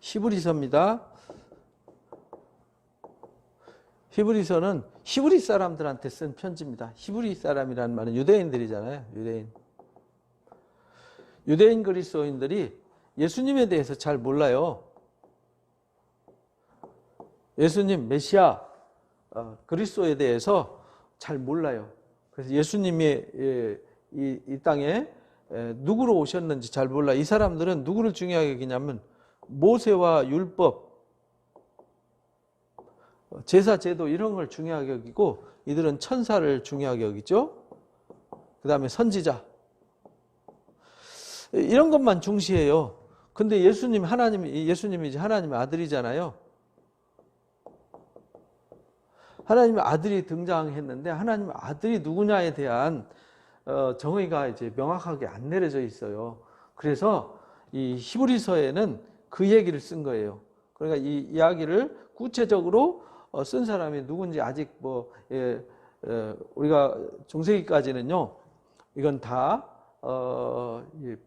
히브리서입니다. 히브리서는 히브리 사람들한테 쓴 편지입니다. 히브리 사람이라는 말은 유대인들이잖아요. 유대인 그리스도인들이 예수님에 대해서 잘 몰라요. 예수님 메시아 그리스도에 대해서 잘 몰라요. 그래서 예수님이 이 땅에 누구로 오셨는지 잘 몰라. 이 사람들은 누구를 중요하게 여기냐면 모세와 율법, 제사, 제도 이런 걸 중요하게 여기고 이들은 천사를 중요하게 여기죠. 그 다음에 선지자 이런 것만 중시해요. 근데 예수님이 이제 하나님의 아들이잖아요. 하나님의 아들이 등장했는데 하나님의 아들이 누구냐에 대한 정의가 이제 명확하게 안 내려져 있어요. 그래서 이 히브리서에는 그 얘기를 쓴 거예요. 그러니까 이 이야기를 구체적으로 쓴 사람이 누군지 아직 우리가 중세기까지는요, 이건 다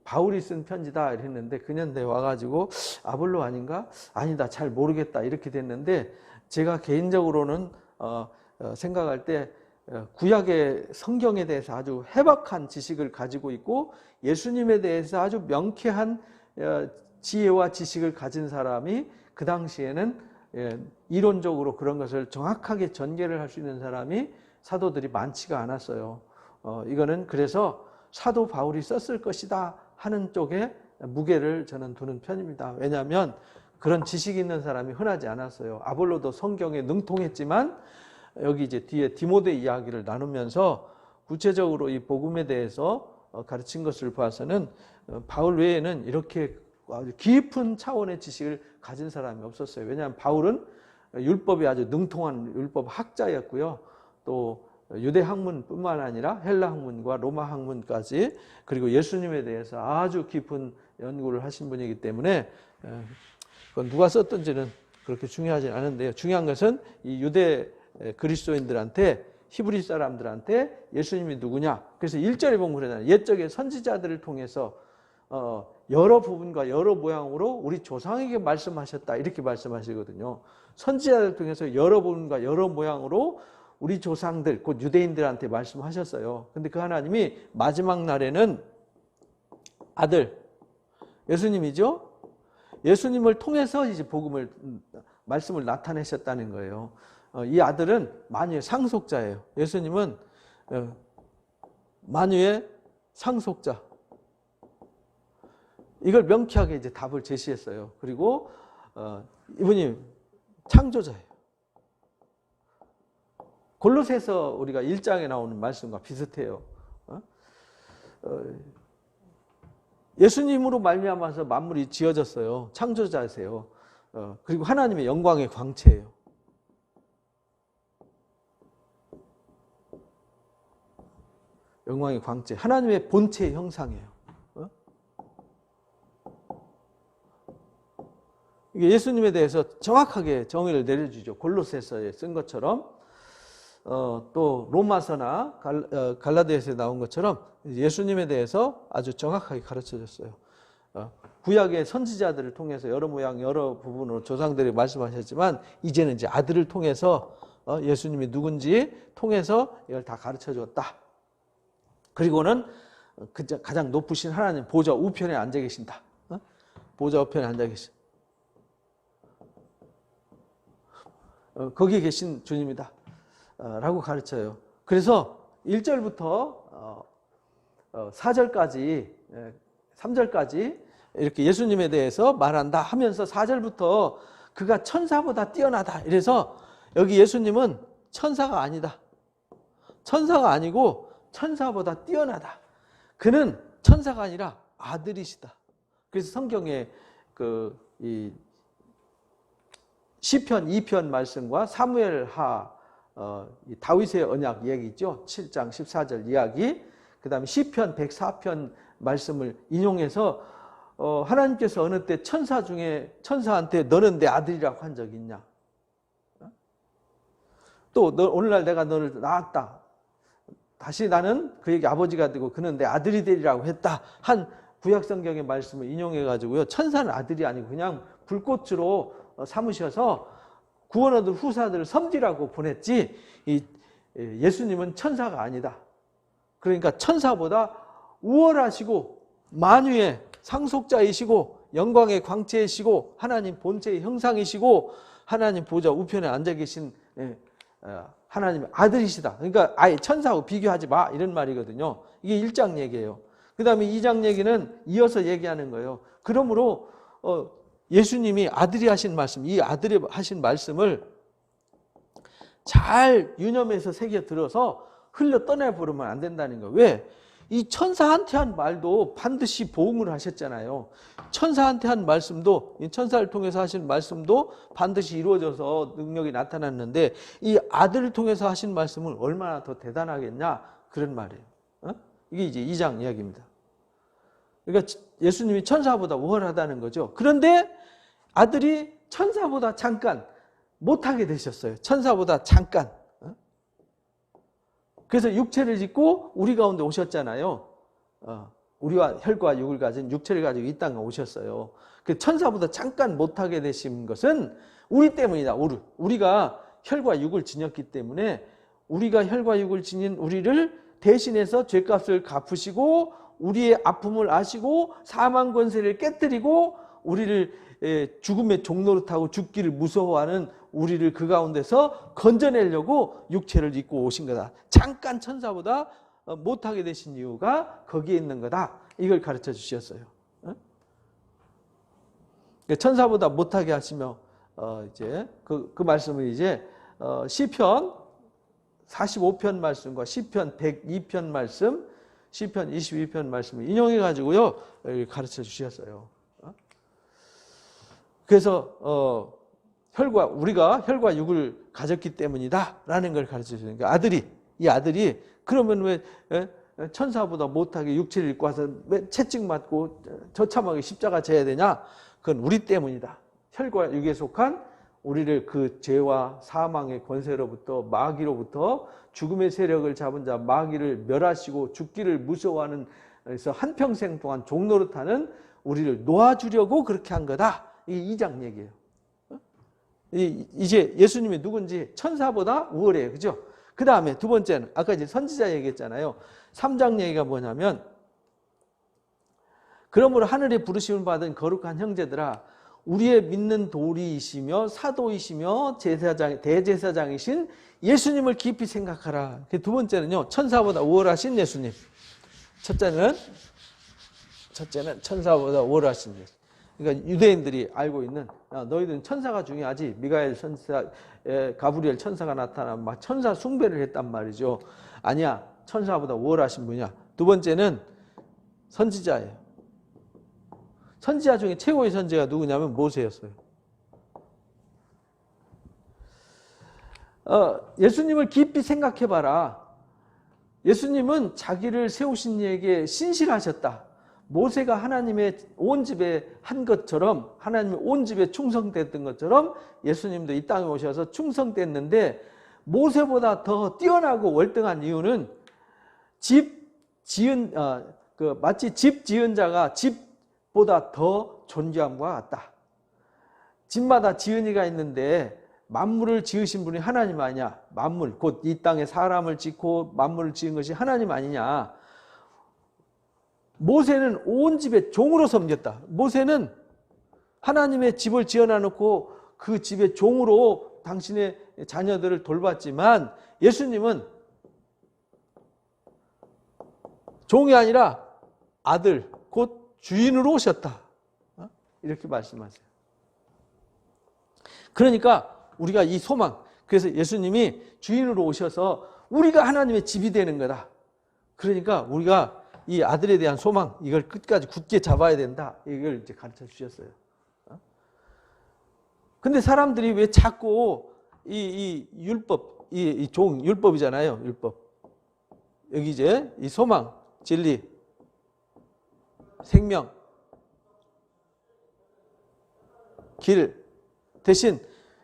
바울이 쓴 편지다 이랬는데 그 년대에 와가지고 아볼로 아닌가? 아니다, 잘 모르겠다 이렇게 됐는데 제가 개인적으로는 생각할 때 구약의 성경에 대해서 아주 해박한 지식을 가지고 있고 예수님에 대해서 아주 명쾌한 지혜와 지식을 가진 사람이 그 당시에는 이론적으로 그런 것을 정확하게 전개를 할 수 있는 사람이 사도들이 많지가 않았어요. 이거는 그래서 사도 바울이 썼을 것이다 하는 쪽에 무게를 저는 두는 편입니다. 왜냐하면 그런 지식이 있는 사람이 흔하지 않았어요. 아볼로도 성경에 능통했지만 여기 이제 뒤에 디모데 이야기를 나누면서 구체적으로 이 복음에 대해서 가르친 것을 봐서는 바울 외에는 이렇게 아주 깊은 차원의 지식을 가진 사람이 없었어요. 왜냐하면 바울은 율법이 아주 능통한 율법 학자였고요. 또 유대 학문뿐만 아니라 헬라 학문과 로마 학문까지 그리고 예수님에 대해서 아주 깊은 연구를 하신 분이기 때문에 그건 누가 썼든지는 그렇게 중요하지 않은데요. 중요한 것은 이 유대 그리스도인들한테 히브리 사람들한테 예수님이 누구냐. 그래서 1절에 보면 그러잖아요. 옛적의 선지자들을 통해서 여러 부분과 여러 모양으로 우리 조상에게 말씀하셨다 이렇게 말씀하시거든요. 선지자들을 통해서 여러 부분과 여러 모양으로 우리 조상들 곧 유대인들한테 말씀하셨어요. 근데 그 하나님이 마지막 날에는 아들 예수님이죠. 예수님을 통해서 이제 말씀을 나타내셨다는 거예요. 이 아들은 만유의 상속자예요. 예수님은 만유의 상속자. 이걸 명쾌하게 이제 답을 제시했어요. 그리고 이분이 창조자예요. 골로새서 우리가 1장에 나오는 말씀과 비슷해요. 예수님으로 말미암아서 만물이 지어졌어요. 창조자세요. 그리고 하나님의 영광의 광채예요. 영광의 광채, 하나님의 본체의 형상이에요. 이게 예수님에 대해서 정확하게 정의를 내려주죠. 골로새서에 쓴 것처럼 또 로마서나 갈라디아서에 나온 것처럼 예수님에 대해서 아주 정확하게 가르쳐줬어요. 구약의 선지자들을 통해서 여러 모양 여러 부분으로 조상들이 말씀하셨지만 이제는 이제 아들을 통해서 예수님이 누군지 통해서 이걸 다 가르쳐줬다. 그리고는 가장 높으신 하나님 보좌 우편에 앉아 계신다. 보좌 우편에 앉아 계신 거기 계신 주님이다 라고 가르쳐요. 그래서 1절부터 4절까지 3절까지 이렇게 예수님에 대해서 말한다 하면서 4절부터 그가 천사보다 뛰어나다. 이래서 여기 예수님은 천사가 아니다. 천사가 아니고 천사보다 뛰어나다. 그는 천사가 아니라 아들이시다. 그래서 성경에 이 시편 2편 말씀과 사무엘하 다윗의 언약 얘기 있죠. 7장 14절 이야기. 그 다음에 시편 104편 말씀을 인용해서 하나님께서 어느 때 천사 중에 천사한테 너는 내 아들이라고 한 적이 있냐. 또 오늘날 내가 너를 낳았다. 다시 나는 그에게 아버지가 되고 그는 내 아들이 되리라고 했다. 한 구약 성경의 말씀을 인용해 가지고요. 천사는 아들이 아니고 그냥 불꽃으로 삼으셔서 구원 얻을 후사들을 섬기라고 보냈지, 예수님은 천사가 아니다. 그러니까 천사보다 우월하시고 만유의 상속자이시고 영광의 광채이시고 하나님 본체의 형상이시고 하나님 보좌 우편에 앉아 계신 하나님의 아들이시다. 그러니까 아예 천사하고 비교하지 마, 이런 말이거든요. 이게 1장 얘기예요. 그 다음에 2장 얘기는 이어서 얘기하는 거예요. 그러므로 예수님이 아들이 하신 말씀, 이 아들이 하신 말씀을 잘 유념해서 새겨 들어서 흘려 떠내버리면 안 된다는 거예요. 왜? 이 천사한테 한 말도 반드시 보응을 하셨잖아요. 천사한테 한 말씀도, 이 천사를 통해서 하신 말씀도 반드시 이루어져서 능력이 나타났는데 이 아들을 통해서 하신 말씀은 얼마나 더 대단하겠냐, 그런 말이에요. 이게 이제 2장 이야기입니다. 그러니까 예수님이 천사보다 우월하다는 거죠. 그런데 아들이 천사보다 잠깐 못하게 되셨어요. 천사보다 잠깐. 그래서 육체를 짓고 우리 가운데 오셨잖아요. 우리와 혈과 육을 가진 육체를 가지고 이 땅에 오셨어요. 그 천사보다 잠깐 못하게 되신 것은 우리 때문이다. 우리가 혈과 육을 지녔기 때문에, 우리가 혈과 육을 지닌 우리를 대신해서 죄값을 갚으시고 우리의 아픔을 아시고 사망 권세를 깨뜨리고 우리를 죽음의 종노릇하고 죽기를 무서워하는 우리를 그 가운데서 건져내려고 육체를 입고 오신 거다. 잠깐 천사보다 못하게 되신 이유가 거기에 있는 거다. 이걸 가르쳐 주셨어요. 천사보다 못하게 하시며 이제 그 말씀을 이제 시편 45편 말씀과 시편 102편 말씀, 시편 22편 말씀을 인용해 가지고요 가르쳐 주셨어요. 그래서 우리가 혈과 육을 가졌기 때문이다라는 걸 가르쳐 주는 거예요. 이 아들이 그러면 왜 천사보다 못하게 육체를 입고 와서 왜 채찍 맞고 저참하게 십자가 져야 되냐? 그건 우리 때문이다. 혈과 육에 속한 우리를 그 죄와 사망의 권세로부터, 마귀로부터, 죽음의 세력을 잡은 자 마귀를 멸하시고 죽기를 무서워하는, 그래서 한평생 동안 종노릇하는 우리를 놓아주려고 그렇게 한 거다. 이게 2장 얘기예요. 이제 예수님이 누군지 천사보다 우월해요. 그죠? 그 다음에 두 번째는 아까 이제 선지자 얘기했잖아요. 3장 얘기가 뭐냐면, 그러므로 하늘에 부르심을 받은 거룩한 형제들아, 우리의 믿는 도리이시며 사도이시며 대제사장이신 예수님을 깊이 생각하라. 두 번째는요, 천사보다 우월하신 예수님. 첫째는 천사보다 우월하신 예수님. 그러니까 유대인들이 알고 있는, 너희들은 천사가 중요하지, 미가엘 천사, 가브리엘 천사가 나타나면 막 천사 숭배를 했단 말이죠. 아니야, 천사보다 우월하신 분이야. 두 번째는 선지자예요. 선지자 중에 최고의 선지자가 누구냐면 모세였어요. 예수님을 깊이 생각해봐라. 예수님은 자기를 세우신 이에게 신실하셨다. 모세가 하나님의 온 집에 한 것처럼, 하나님의 온 집에 충성됐던 것처럼 예수님도 이 땅에 오셔서 충성됐는데, 모세보다 더 뛰어나고 월등한 이유는 마치 집 지은 자가 집보다 더 존귀함과 같다. 집마다 지은이가 있는데 만물을 지으신 분이 하나님 아니냐? 만물, 곧 이 땅에 사람을 짓고 만물을 지은 것이 하나님 아니냐? 모세는 온 집의 종으로 섬겼다. 모세는 하나님의 집을 지어놔놓고 그 집의 종으로 당신의 자녀들을 돌봤지만, 예수님은 종이 아니라 아들, 곧 주인으로 오셨다. 이렇게 말씀하세요. 그러니까 우리가 이 소망, 그래서 예수님이 주인으로 오셔서 우리가 하나님의 집이 되는 거다. 그러니까 우리가 이 아들에 대한 소망, 이걸 끝까지 굳게 잡아야 된다. 이걸 이제 가르쳐 주셨어요. 근데 사람들이 왜 자꾸 이 율법, 이 종, 율법이잖아요. 율법. 여기 이제 이 소망, 진리, 생명, 길 대신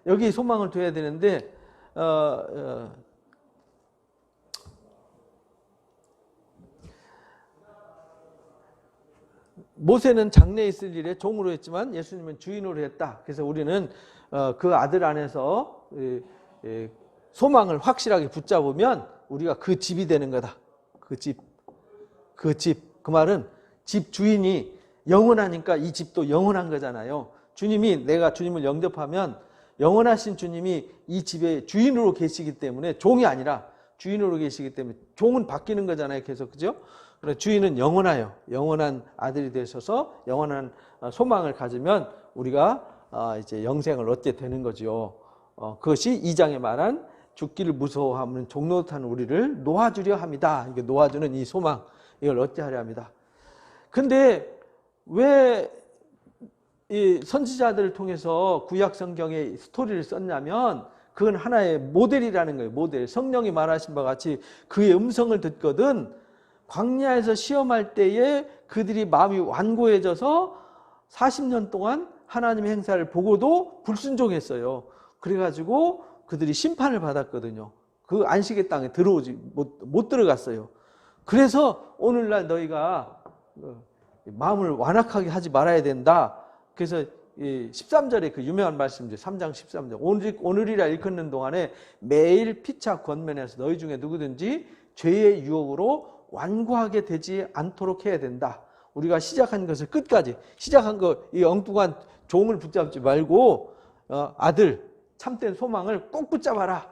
여기 소망을 둬야 되는데, 모세는 장래에 있을 일에 종으로 했지만 예수님은 주인으로 했다. 그래서 우리는 그 아들 안에서 소망을 확실하게 붙잡으면 우리가 그 집이 되는 거다. 그 집. 그 말은 집 주인이 영원하니까 이 집도 영원한 거잖아요. 내가 주님을 영접하면 영원하신 주님이 이 집의 주인으로 계시기 때문에 종이 아니라 주인으로 계시기 때문에 종은 바뀌는 거잖아요. 계속. 그죠? 그래서 주인은 영원하여 영원한 아들이 되셔서 영원한 소망을 가지면 우리가 이제 영생을 얻게 되는 거죠. 그것이 2장에 말한 죽기를 무서워하면 종노릇하는 우리를 놓아주려 합니다. 이게 놓아주는 이 소망, 이걸 얻게 하려 합니다. 근데 왜 이 선지자들을 통해서 구약 성경의 스토리를 썼냐면 그건 하나의 모델이라는 거예요. 모델. 성령이 말하신 바와 같이 그의 음성을 듣거든 광야에서 시험할 때에 그들이 마음이 완고해져서 40년 동안 하나님의 행사를 보고도 불순종했어요. 그래가지고 그들이 심판을 받았거든요. 그 안식의 땅에 못 들어갔어요. 그래서 오늘날 너희가 마음을 완악하게 하지 말아야 된다. 그래서 13절에 그 유명한 말씀이죠. 3장 13절. 오늘이라 일컫는 동안에 매일 피차 권면해서 너희 중에 누구든지 죄의 유혹으로 완고하게 되지 않도록 해야 된다. 우리가 시작한 것을 끝까지 시작한 거 이 엉뚱한 종을 붙잡지 말고 아들 참된 소망을 꼭 붙잡아라.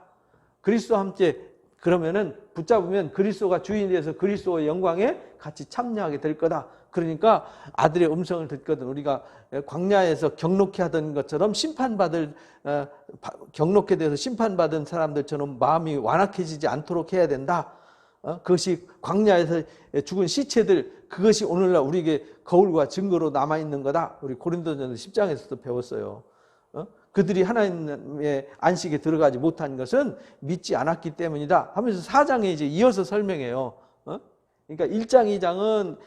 그리스도와 함께 그러면은 붙잡으면 그리스도가 주인이 돼서 그리스도의 영광에 같이 참여하게 될 거다. 그러니까 아들의 음성을 듣거든 우리가 광야에서 경록케 하던 것처럼 경록케 돼서 심판받은 사람들처럼 마음이 완악해지지 않도록 해야 된다. 그것이 광야에서 죽은 시체들 그것이 오늘날 우리에게 거울과 증거로 남아있는 거다. 우리 고린도전서 10장에서도 배웠어요. 그들이 하나님의 안식에 들어가지 못한 것은 믿지 않았기 때문이다 하면서 4장에 이제 이어서 설명해요. 그러니까 1장, 2장은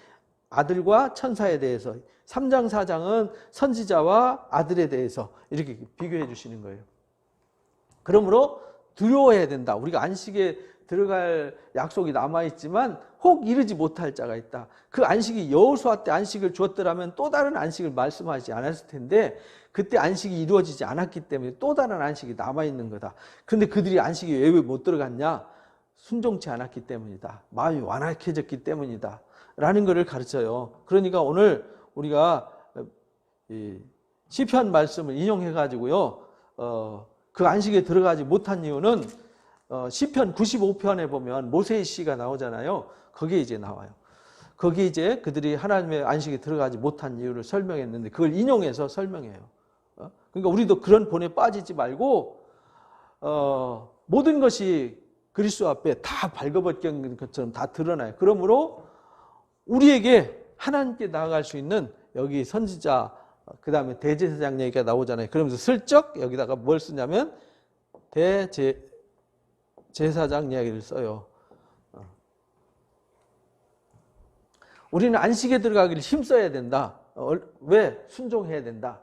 아들과 천사에 대해서, 3장, 4장은 선지자와 아들에 대해서 이렇게 비교해 주시는 거예요. 그러므로 두려워해야 된다. 우리가 안식에 들어갈 약속이 남아있지만 혹 이르지 못할 자가 있다. 그 안식이 여호수아 때 안식을 주었더라면 또 다른 안식을 말씀하지 않았을 텐데 그때 안식이 이루어지지 않았기 때문에 또 다른 안식이 남아있는 거다. 그런데 그들이 안식에 왜 못 들어갔냐? 순종치 않았기 때문이다. 마음이 완악해졌기 때문이다. 라는 것을 가르쳐요. 그러니까 오늘 우리가 시편 말씀을 인용해 가지고요. 그 안식에 들어가지 못한 이유는 시편 95편에 보면 모세의 시가 나오잖아요. 거기에 이제 나와요. 거기에 이제 그들이 하나님의 안식에 들어가지 못한 이유를 설명했는데 그걸 인용해서 설명해요. 그러니까 우리도 그런 본에 빠지지 말고 모든 것이 그리스도 앞에 다 발거벗긴 것처럼 다 드러나요. 그러므로 우리에게 하나님께 나아갈 수 있는 여기 선지자 그 다음에 대제사장 얘기가 나오잖아요. 그러면서 슬쩍 여기다가 뭘 쓰냐면 제사장 이야기를 써요. 우리는 안식에 들어가기를 힘써야 된다. 왜? 순종해야 된다.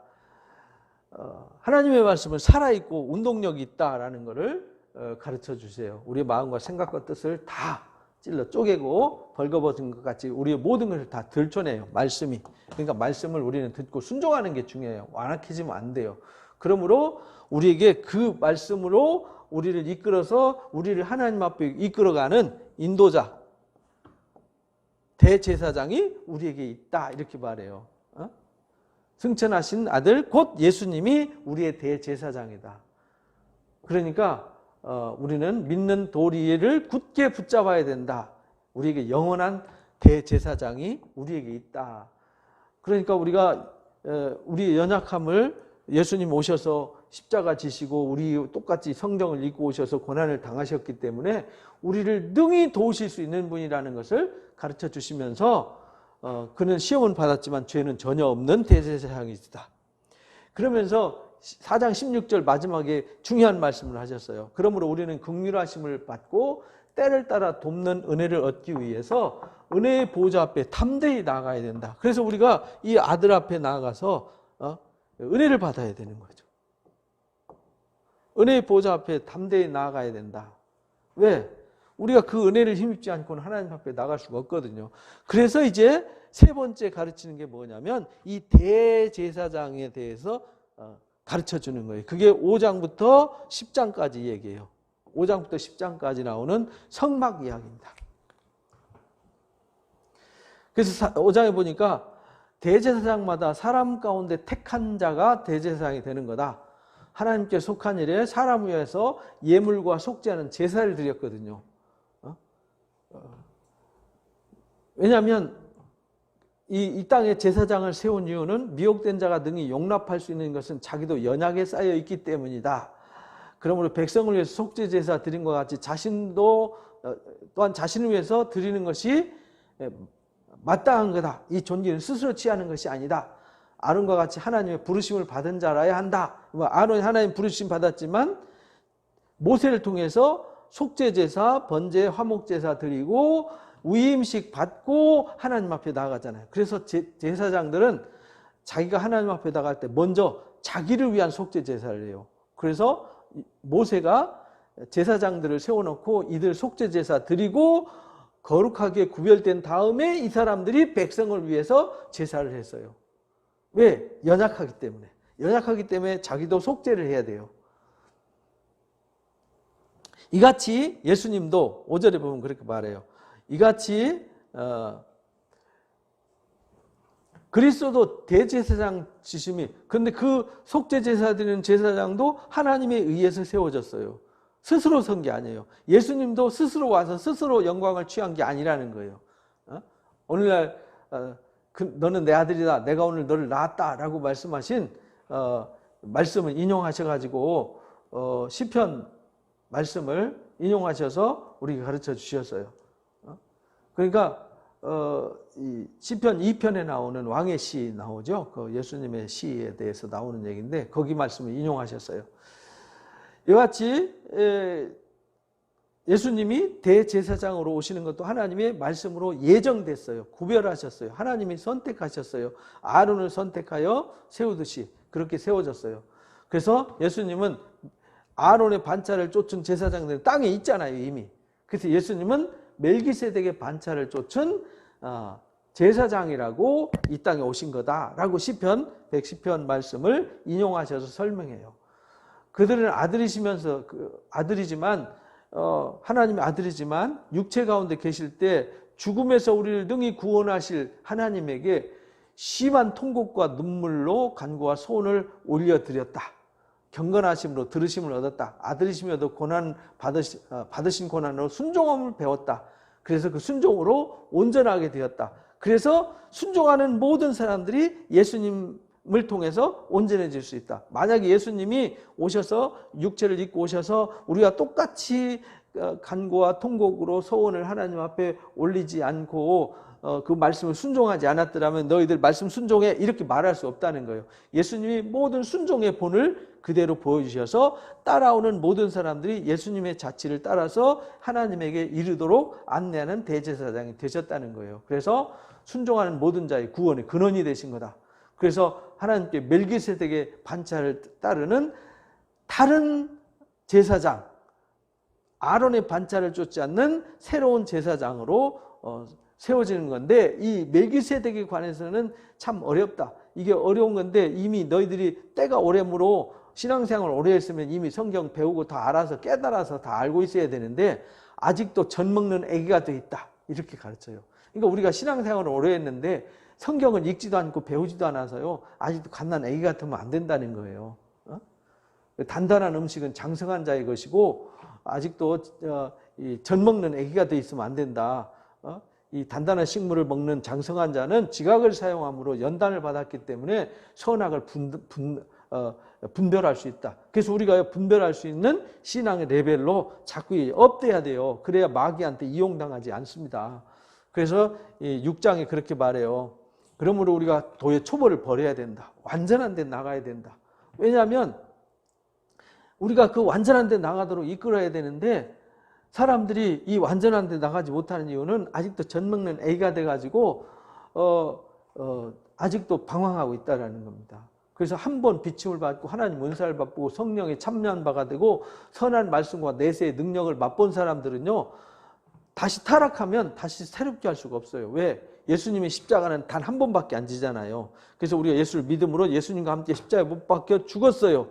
하나님의 말씀은 살아있고 운동력이 있다라는 것을 가르쳐 주세요. 우리의 마음과 생각과 뜻을 다 찔러 쪼개고 벌거벗은 것 같이 우리의 모든 것을 다 들춰내요. 말씀이. 그러니까 말씀을 우리는 듣고 순종하는 게 중요해요. 완악해지면 안 돼요. 그러므로 우리에게 그 말씀으로 우리를 이끌어서 우리를 하나님 앞에 이끌어가는 인도자, 대제사장이 우리에게 있다. 이렇게 말해요. 승천하신 아들 곧 예수님이 우리의 대제사장이다. 그러니까 우리는 믿는 도리를 굳게 붙잡아야 된다. 우리에게 영원한 대제사장이 우리에게 있다. 그러니까 우리가 우리의 연약함을 예수님 오셔서 십자가 지시고 우리 똑같이 성경을 읽고 오셔서 고난을 당하셨기 때문에 우리를 능히 도우실 수 있는 분이라는 것을 가르쳐 주시면서 그는 시험은 받았지만 죄는 전혀 없는 대제사장이다. 그러면서 4장 16절 마지막에 중요한 말씀을 하셨어요. 그러므로 우리는 긍휼하심을 받고 때를 따라 돕는 은혜를 얻기 위해서 은혜의 보좌 앞에 담대히 나아가야 된다. 그래서 우리가 이 아들 앞에 나아가서 은혜를 받아야 되는 거죠. 은혜의 보좌 앞에 담대히 나아가야 된다. 왜? 우리가 그 은혜를 힘입지 않고는 하나님 앞에 나갈 수가 없거든요. 그래서 이제 세 번째 가르치는 게 뭐냐면 이 대제사장에 대해서 가르쳐 주는 거예요. 그게 5장부터 10장까지 얘기해요. 5장부터 10장까지 나오는 성막 이야기입니다. 그래서 5장에 보니까 대제사장마다 사람 가운데 택한 자가 대제사장이 되는 거다. 하나님께 속한 일에 사람 위해서 예물과 속죄하는 제사를 드렸거든요. 왜냐하면 이 땅에 제사장을 세운 이유는 미혹된 자가 능히 용납할 수 있는 것은 자기도 연약에 쌓여 있기 때문이다. 그러므로 백성을 위해서 속죄 제사 드린 것 같이 자신도 또한 자신을 위해서 드리는 것이 마땅한 거다. 이 존귀는 스스로 취하는 것이 아니다. 아론과 같이 하나님의 부르심을 받은 자라야 한다. 아론이 하나님 부르심 받았지만 모세를 통해서 속죄 제사, 번제, 화목 제사 드리고 위임식 받고 하나님 앞에 나아가잖아요. 그래서 제사장들은 자기가 하나님 앞에 나갈 때 먼저 자기를 위한 속죄 제사를 해요. 그래서 모세가 제사장들을 세워놓고 이들 속죄 제사 드리고 거룩하게 구별된 다음에 이 사람들이 백성을 위해서 제사를 했어요. 왜? 연약하기 때문에. 연약하기 때문에 자기도 속죄를 해야 돼요. 이같이 예수님도 5절에 보면 그렇게 말해요. 이같이 그리스도도 대제사장 지심이, 그런데 그 속죄 제사 드리는 제사장도 하나님에 의해서 세워졌어요. 스스로 선 게 아니에요. 예수님도 스스로 와서 스스로 영광을 취한 게 아니라는 거예요. 오늘날 너는 내 아들이다. 내가 오늘 너를 낳았다. 라고 말씀하신 말씀을 인용하셔가지고 시편 말씀을 인용하셔서 우리에게 가르쳐 주셨어요. 그러니까 이 시편 2편에 나오는 왕의 시 나오죠. 그 예수님의 시에 대해서 나오는 얘기인데 거기 말씀을 인용하셨어요. 이같이 예수님이 대제사장으로 오시는 것도 하나님의 말씀으로 예정됐어요. 구별하셨어요. 하나님이 선택하셨어요. 아론을 선택하여 세우듯이 그렇게 세워졌어요. 그래서 예수님은 아론의 반차를 쫓은 제사장들은 땅에 있잖아요, 이미. 그래서 예수님은 멜기세덱의 반차를 쫓은 제사장이라고 이 땅에 오신 거다라고 시편 110편 말씀을 인용하셔서 설명해요. 그들은 아들이시면서 아들이지만 하나님의 아들이지만 육체 가운데 계실 때 죽음에서 우리를 능히 구원하실 하나님에게 심한 통곡과 눈물로 간구와 소원을 올려드렸다. 경건하심으로 들으심을 얻었다. 아들이시며도 고난 받으신 고난으로 순종함을 배웠다. 그래서 그 순종으로 온전하게 되었다. 그래서 순종하는 모든 사람들이 예수님을 통해서 온전해질 수 있다. 만약에 예수님이 오셔서 육체를 입고 오셔서 우리가 똑같이 간구와 통곡으로 소원을 하나님 앞에 올리지 않고 그 말씀을 순종하지 않았더라면 너희들 말씀 순종해 이렇게 말할 수 없다는 거예요. 예수님이 모든 순종의 본을 그대로 보여주셔서 따라오는 모든 사람들이 예수님의 자취를 따라서 하나님에게 이르도록 안내하는 대제사장이 되셨다는 거예요. 그래서 순종하는 모든 자의 구원의 근원이 되신 거다. 그래서 하나님께 멜기세덱의 반차를 따르는 다른 제사장, 아론의 반차를 쫓지 않는 새로운 제사장으로 세워지는 건데 이 멜기세덱에 관해서는 참 어렵다. 이게 어려운 건데 이미 너희들이 때가 오래므로 신앙생활을 오래 했으면 이미 성경 배우고 다 알아서 깨달아서 다 알고 있어야 되는데 아직도 젖 먹는 애기가 돼 있다. 이렇게 가르쳐요. 그러니까 우리가 신앙생활을 오래 했는데 성경을 읽지도 않고 배우지도 않아서요. 아직도 갓난 애기 같으면 안 된다는 거예요. 단단한 음식은 장성한 자의 것이고 아직도 젖 먹는 애기가 돼 있으면 안 된다. 이 단단한 식물을 먹는 장성한 자는 지각을 사용함으로 연단을 받았기 때문에 선악을 분별할 수 있다. 그래서 우리가 분별할 수 있는 신앙의 레벨로 자꾸 업돼야 돼요. 그래야 마귀한테 이용당하지 않습니다. 그래서 6장에 그렇게 말해요. 그러므로 우리가 도의 초보를 버려야 된다. 완전한 데 나가야 된다. 왜냐하면 우리가 그 완전한 데 나가도록 이끌어야 되는데 사람들이 이 완전한 데 나가지 못하는 이유는 아직도 젖 먹는 애가 돼가지고 아직도 방황하고 있다는 겁니다. 그래서 한 번 비침을 받고 하나님 은사를 받고 성령에 참여한 바가 되고 선한 말씀과 내세의 능력을 맛본 사람들은요 다시 타락하면 다시 새롭게 할 수가 없어요. 왜? 예수님의 십자가는 단 한 번밖에 안 지잖아요. 그래서 우리가 예수를 믿음으로 예수님과 함께 십자가에 못 박혀 죽었어요.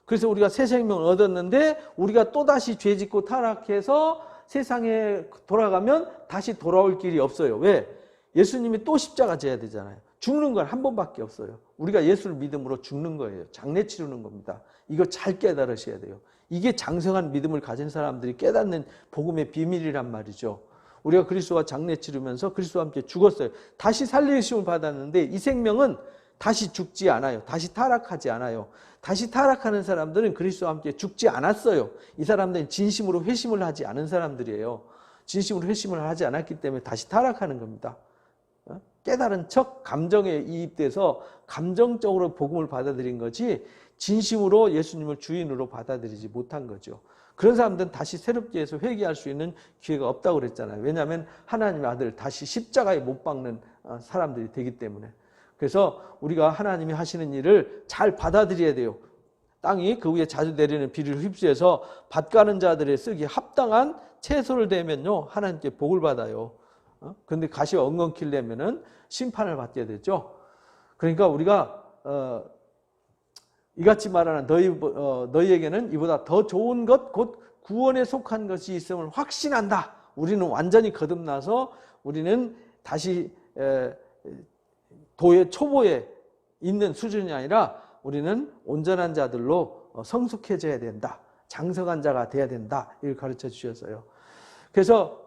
그래서 우리가 새 생명을 얻었는데 우리가 또다시 죄 짓고 타락해서 세상에 돌아가면 다시 돌아올 길이 없어요. 왜? 예수님이 또 십자가 져야 되잖아요. 죽는 건 한 번밖에 없어요. 우리가 예수를 믿음으로 죽는 거예요. 장례 치르는 겁니다. 이거 잘 깨달으셔야 돼요. 이게 장성한 믿음을 가진 사람들이 깨닫는 복음의 비밀이란 말이죠. 우리가 그리스도와 장례 치르면서 그리스도와 함께 죽었어요. 다시 살리심을 받았는데 이 생명은 다시 죽지 않아요. 다시 타락하지 않아요. 다시 타락하는 사람들은 그리스도와 함께 죽지 않았어요. 이 사람들은 진심으로 회심을 하지 않은 사람들이에요. 진심으로 회심을 하지 않았기 때문에 다시 타락하는 겁니다. 깨달은 척 감정에 이입돼서 감정적으로 복음을 받아들인 거지 진심으로 예수님을 주인으로 받아들이지 못한 거죠. 그런 사람들은 다시 새롭게 해서 회개할 수 있는 기회가 없다고 그랬잖아요. 왜냐하면 하나님의 아들 다시 십자가에 못 박는 사람들이 되기 때문에. 그래서 우리가 하나님이 하시는 일을 잘 받아들여야 돼요. 땅이 그 위에 자주 내리는 비를 휩쓸어서 밭 가는 자들의 쓰기 합당한 채소를 대면요 하나님께 복을 받아요. 그런데 가시가 엉겅퀴려면은 심판을 받게 되죠. 그러니까 우리가 이같이 말하는 너희에게는 이보다 더 좋은 것 곧 구원에 속한 것이 있음을 확신한다. 우리는 완전히 거듭나서 우리는 다시 도의 초보에 있는 수준이 아니라 우리는 온전한 자들로 성숙해져야 된다. 장성한 자가 돼야 된다. 이걸 가르쳐 주셨어요. 그래서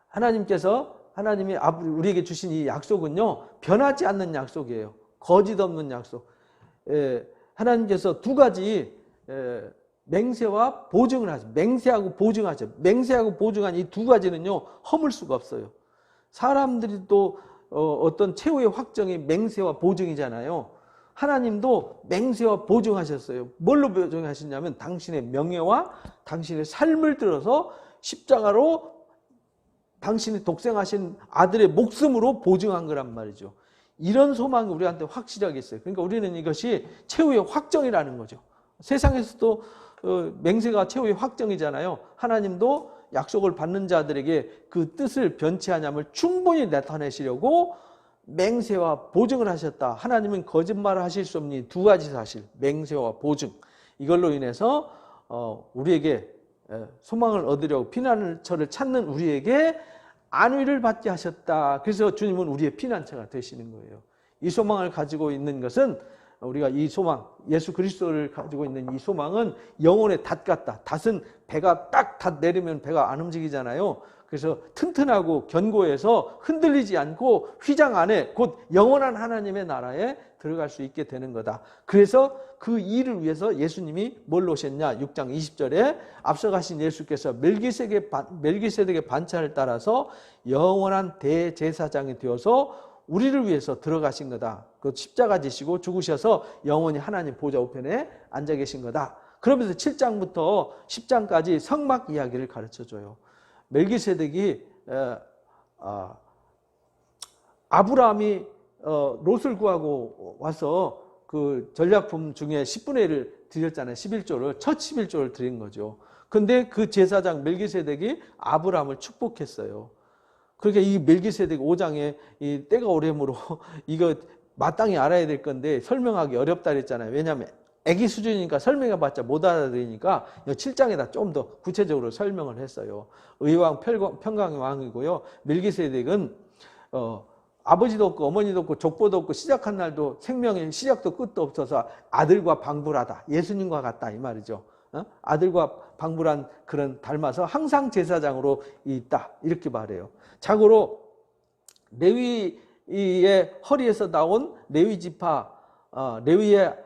하나님이 우리에게 주신 이 약속은요 변하지 않는 약속이에요. 거짓 없는 약속. 하나님께서 두 가지 맹세와 보증을 하죠. 맹세하고 보증하죠. 맹세하고 보증한 이 두 가지는요 허물 수가 없어요. 사람들이 또 어떤 최후의 확정이 맹세와 보증이잖아요. 하나님도 맹세와 보증하셨어요. 뭘로 보증하셨냐면 당신의 명예와 당신의 삶을 들어서 십자가로 당신이 독생하신 아들의 목숨으로 보증한 거란 말이죠. 이런 소망이 우리한테 확실하게 있어요. 그러니까 우리는 이것이 최후의 확정이라는 거죠. 세상에서도 맹세가 최후의 확정이잖아요. 하나님도 약속을 받는 자들에게 그 뜻을 변치하냐면 충분히 나타내시려고 맹세와 보증을 하셨다. 하나님은 거짓말을 하실 수 없는 두 가지 사실, 맹세와 보증. 이걸로 인해서 우리에게 소망을 얻으려고 피난처를 찾는 우리에게 안위를 받게 하셨다. 그래서 주님은 우리의 피난처가 되시는 거예요. 이 소망을 가지고 있는 것은 우리가 이 소망, 예수 그리스도를 가지고 있는 이 소망은 영혼의 닷 같다. 닷은 배가 딱 닷 내리면 배가 안 움직이잖아요. 그래서 튼튼하고 견고해서 흔들리지 않고 휘장 안에 곧 영원한 하나님의 나라에 들어갈 수 있게 되는 거다. 그래서 그 일을 위해서 예수님이 뭘로 오셨냐? 6장 20절에 앞서가신 예수께서 멜기세덱의 반차를 따라서 영원한 대제사장이 되어서 우리를 위해서 들어가신 거다. 그 십자가 지시고 죽으셔서 영원히 하나님 보좌 우편에 앉아 계신 거다. 그러면서 7장부터 10장까지 성막 이야기를 가르쳐줘요. 멜기세덱이 아브라함이 롯을 구하고 와서 그 전략품 중에 10분의 1을 드렸잖아요. 11조를 첫 11조를 드린 거죠. 근데 그 제사장 멜기세덱이 아브라함을 축복했어요. 그러니까 이 멜기세덱 5장에 이 때가 오래므로 이거 마땅히 알아야 될 건데 설명하기 어렵다 그랬잖아요. 왜냐하면 애기 수준이니까 설명해봤자 못 알아들으니까 7장에다 좀 더 구체적으로 설명을 했어요. 의왕 평강의 왕이고요. 멜기세덱은 아버지도 없고 어머니도 없고 족보도 없고 시작한 날도 생명의 시작도 끝도 없어서 아들과 방불하다. 예수님과 같다 이 말이죠. 아들과 방불한 그런 닮아서 항상 제사장으로 있다 이렇게 말해요. 자고로 레위의 허리에서 나온 레위 지파 레위의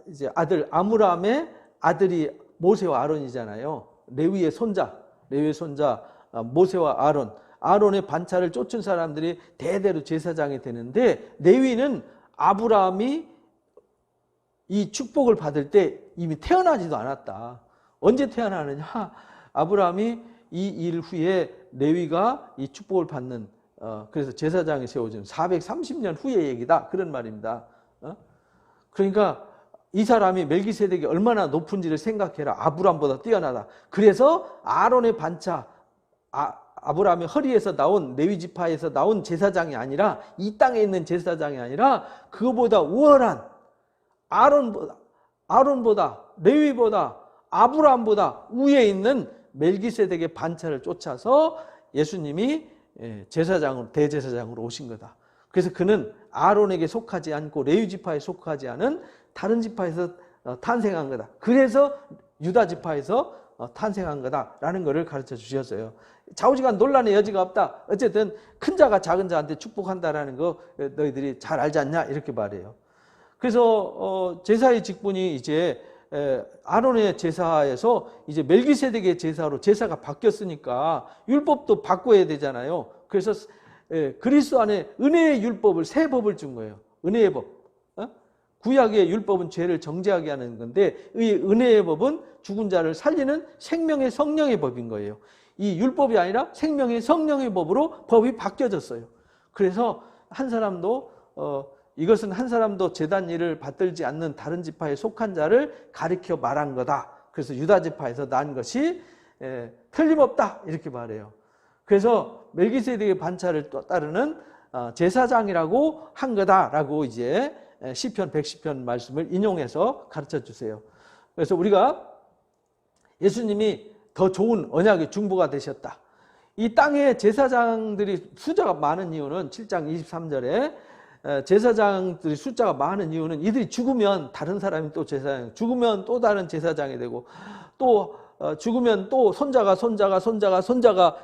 이제 아들 아므람의 아들이 모세와 아론이잖아요. 레위의 손자 모세와 아론의 반차를 쫓은 사람들이 대대로 제사장이 되는데 레위는 아브라함이 이 축복을 받을 때 이미 태어나지도 않았다. 언제 태어나느냐? 아브라함이 이 일 후에 레위가 이 축복을 받는 그래서 제사장이 세워진 430년 후의 얘기다. 그런 말입니다. 그러니까 이 사람이 멜기세덱이 얼마나 높은지를 생각해라. 아브라함보다 뛰어나다. 그래서 아론의 반차 아브라함의 허리에서 나온 레위 지파에서 나온 제사장이 아니라, 이 땅에 있는 제사장이 아니라 그거보다 우월한 아론보다 레위보다 아브라함보다 위에 있는 멜기세덱의 반차를 쫓아서 예수님이 제사장으로, 대제사장으로 오신 거다. 그래서 그는 아론에게 속하지 않고 레위 지파에 속하지 않은 다른 지파에서 탄생한 거다. 그래서 유다 지파에서 탄생한 거다라는 것을 가르쳐 주셨어요. 좌우지간 논란의 여지가 없다. 어쨌든 큰 자가 작은 자한테 축복한다라는 거 너희들이 잘 알지 않냐, 이렇게 말해요. 그래서 제사의 직분이 이제 아론의 제사에서 이제 멜기세덱의 제사로 제사가 바뀌었으니까 율법도 바꿔야 되잖아요. 그래서 그리스도 안에 은혜의 율법을, 새 법을 준 거예요. 은혜의 법. 구약의 율법은 죄를 정죄하게 하는 건데, 이 은혜의 법은 죽은 자를 살리는 생명의 성령의 법인 거예요. 이 율법이 아니라 생명의 성령의 법으로 법이 바뀌어졌어요. 그래서 한 사람도 이것은 한 사람도 제단 일을 받들지 않는 다른 지파에 속한 자를 가리켜 말한 거다. 그래서 유다 지파에서 난 것이 틀림없다, 이렇게 말해요. 그래서 멜기세덱의 반차를 따르는 제사장이라고 한 거다라고 이제 시편 110편 말씀을 인용해서 가르쳐 주세요. 그래서 우리가 예수님이 더 좋은 언약의 중보가 되셨다. 이 땅에 제사장들이 숫자가 많은 이유는 7장 23절에 제사장들이 숫자가 많은 이유는 이들이 죽으면 다른 사람이 또 제사장, 죽으면 또 다른 제사장이 되고, 또 죽으면 또 손자가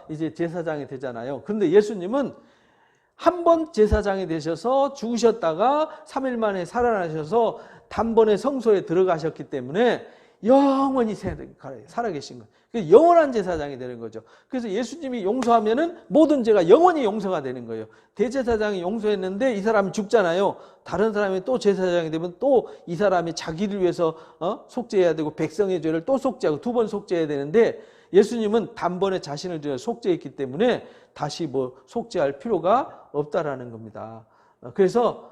이제 제사장이 되잖아요. 그런데 예수님은 한 번 제사장이 되셔서 죽으셨다가 3일 만에 살아나셔서 단번에 성소에 들어가셨기 때문에 영원히 살아계신 거예요. 영원한 제사장이 되는 거죠. 그래서 예수님이 용서하면은 모든 죄가 영원히 용서가 되는 거예요. 대제사장이 용서했는데 이 사람이 죽잖아요. 다른 사람이 또 제사장이 되면 또 이 사람이 자기를 위해서 속죄해야 되고 백성의 죄를 또 속죄하고 두 번 속죄해야 되는데, 예수님은 단번에 자신을 들여 속죄했기 때문에 다시 속죄할 필요가 없다라는 겁니다. 그래서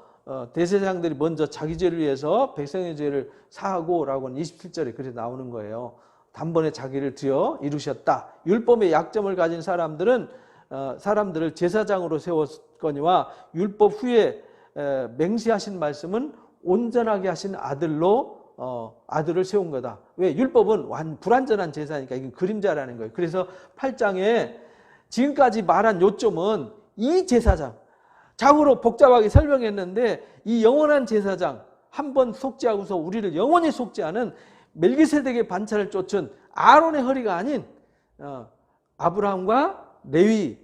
대제사장들이 먼저 자기 죄를 위해서 백성의 죄를 사하고라고 하는 27절에 그렇게 나오는 거예요. 단번에 자기를 들여 이루셨다. 율법의 약점을 가진 사람들을 제사장으로 세웠거니와 율법 후에 맹세하신 말씀은 온전하게 하신 아들을 세운 거다. 왜? 율법은 불완전한 제사니까 이건 그림자라는 거예요. 그래서 8장에 지금까지 말한 요점은 이 제사장, 자고로 복잡하게 설명했는데, 이 영원한 제사장, 한 번 속죄하고서 우리를 영원히 속죄하는 멜기세덱의 반차를 쫓은 아론의 허리가 아닌 아브라함과 레위,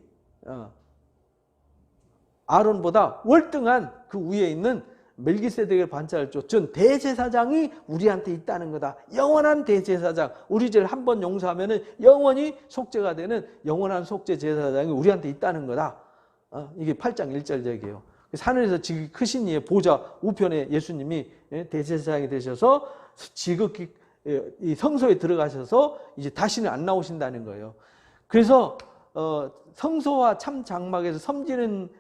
아론보다 월등한 그 위에 있는 멜기세덱의 반차를 쫓은 대제사장이 우리한테 있다는 거다. 영원한 대제사장, 우리 죄를 한 번 용서하면 영원히 속죄가 되는 영원한 속죄 제사장이 우리한테 있다는 거다. 이게 8장 1절 얘기예요. 하늘에서 지극히 크신 이의 보좌 우편에 예수님이 대제사장이 되셔서 지극히 이 성소에 들어가셔서 이제 다시는 안 나오신다는 거예요. 그래서 성소와 참 장막에서 섬기는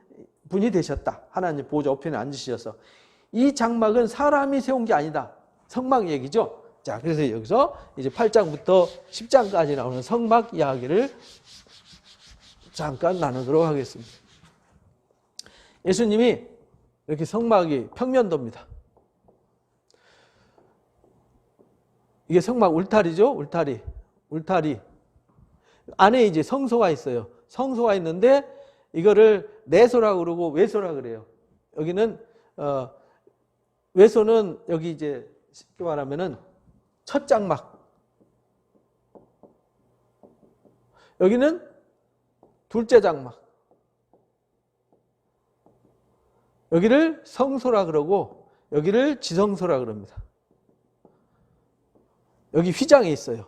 분이 되셨다. 하나님 보좌 우편에 앉으셔서. 이 장막은 사람이 세운 게 아니다. 성막 얘기죠. 자, 그래서 여기서 이제 8장부터 10장까지 나오는 성막 이야기를 잠깐 나누도록 하겠습니다. 예수님이 이렇게 성막이 평면도입니다. 이게 성막 울타리죠. 울타리. 안에 이제 성소가 있어요. 성소가 있는데 이거를 내소라고 그러고 외소라고 그래요. 여기는 외소는 여기 이제 쉽게 말하면은 첫 장막. 여기는 둘째 장막. 여기를 성소라 그러고 여기를 지성소라 그럽니다. 여기 휘장이 있어요.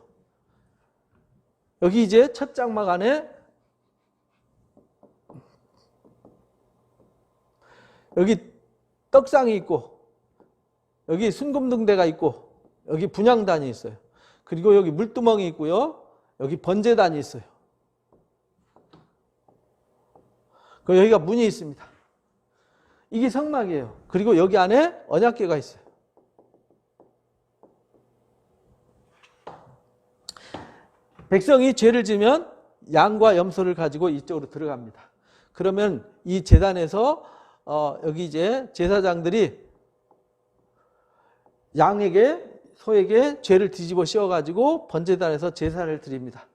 여기 이제 첫 장막 안에 여기 떡상이 있고 여기 순금등대가 있고 여기 분향단이 있어요. 그리고 여기 물두멍이 있고요. 여기 번제단이 있어요. 그리고 여기가 문이 있습니다. 이게 성막이에요. 그리고 여기 안에 언약궤가 있어요. 백성이 죄를 지면 양과 염소를 가지고 이쪽으로 들어갑니다. 그러면 이 제단에서 여기 이제 제사장들이 양에게 소에게 죄를 뒤집어 씌워가지고 번제단에서 제사를 드립니다.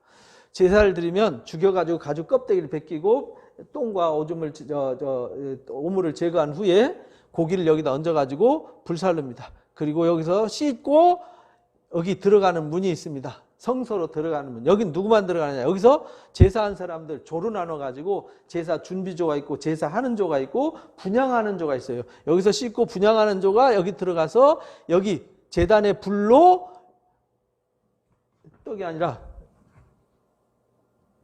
제사를 드리면 죽여가지고 가죽 껍데기를 벗기고 똥과 오줌을 오물을 제거한 후에 고기를 여기다 얹어가지고 불살릅니다. 그리고 여기서 씻고 여기 들어가는 문이 있습니다. 성소로 들어가는 문. 여긴 누구만 들어가느냐? 여기서 제사한 사람들 조로 나눠가지고 제사 준비조가 있고 제사하는 조가 있고 분향하는 조가 있어요. 여기서 씻고 분향하는 조가 여기 들어가서 여기 제단의 불로 떡이 아니라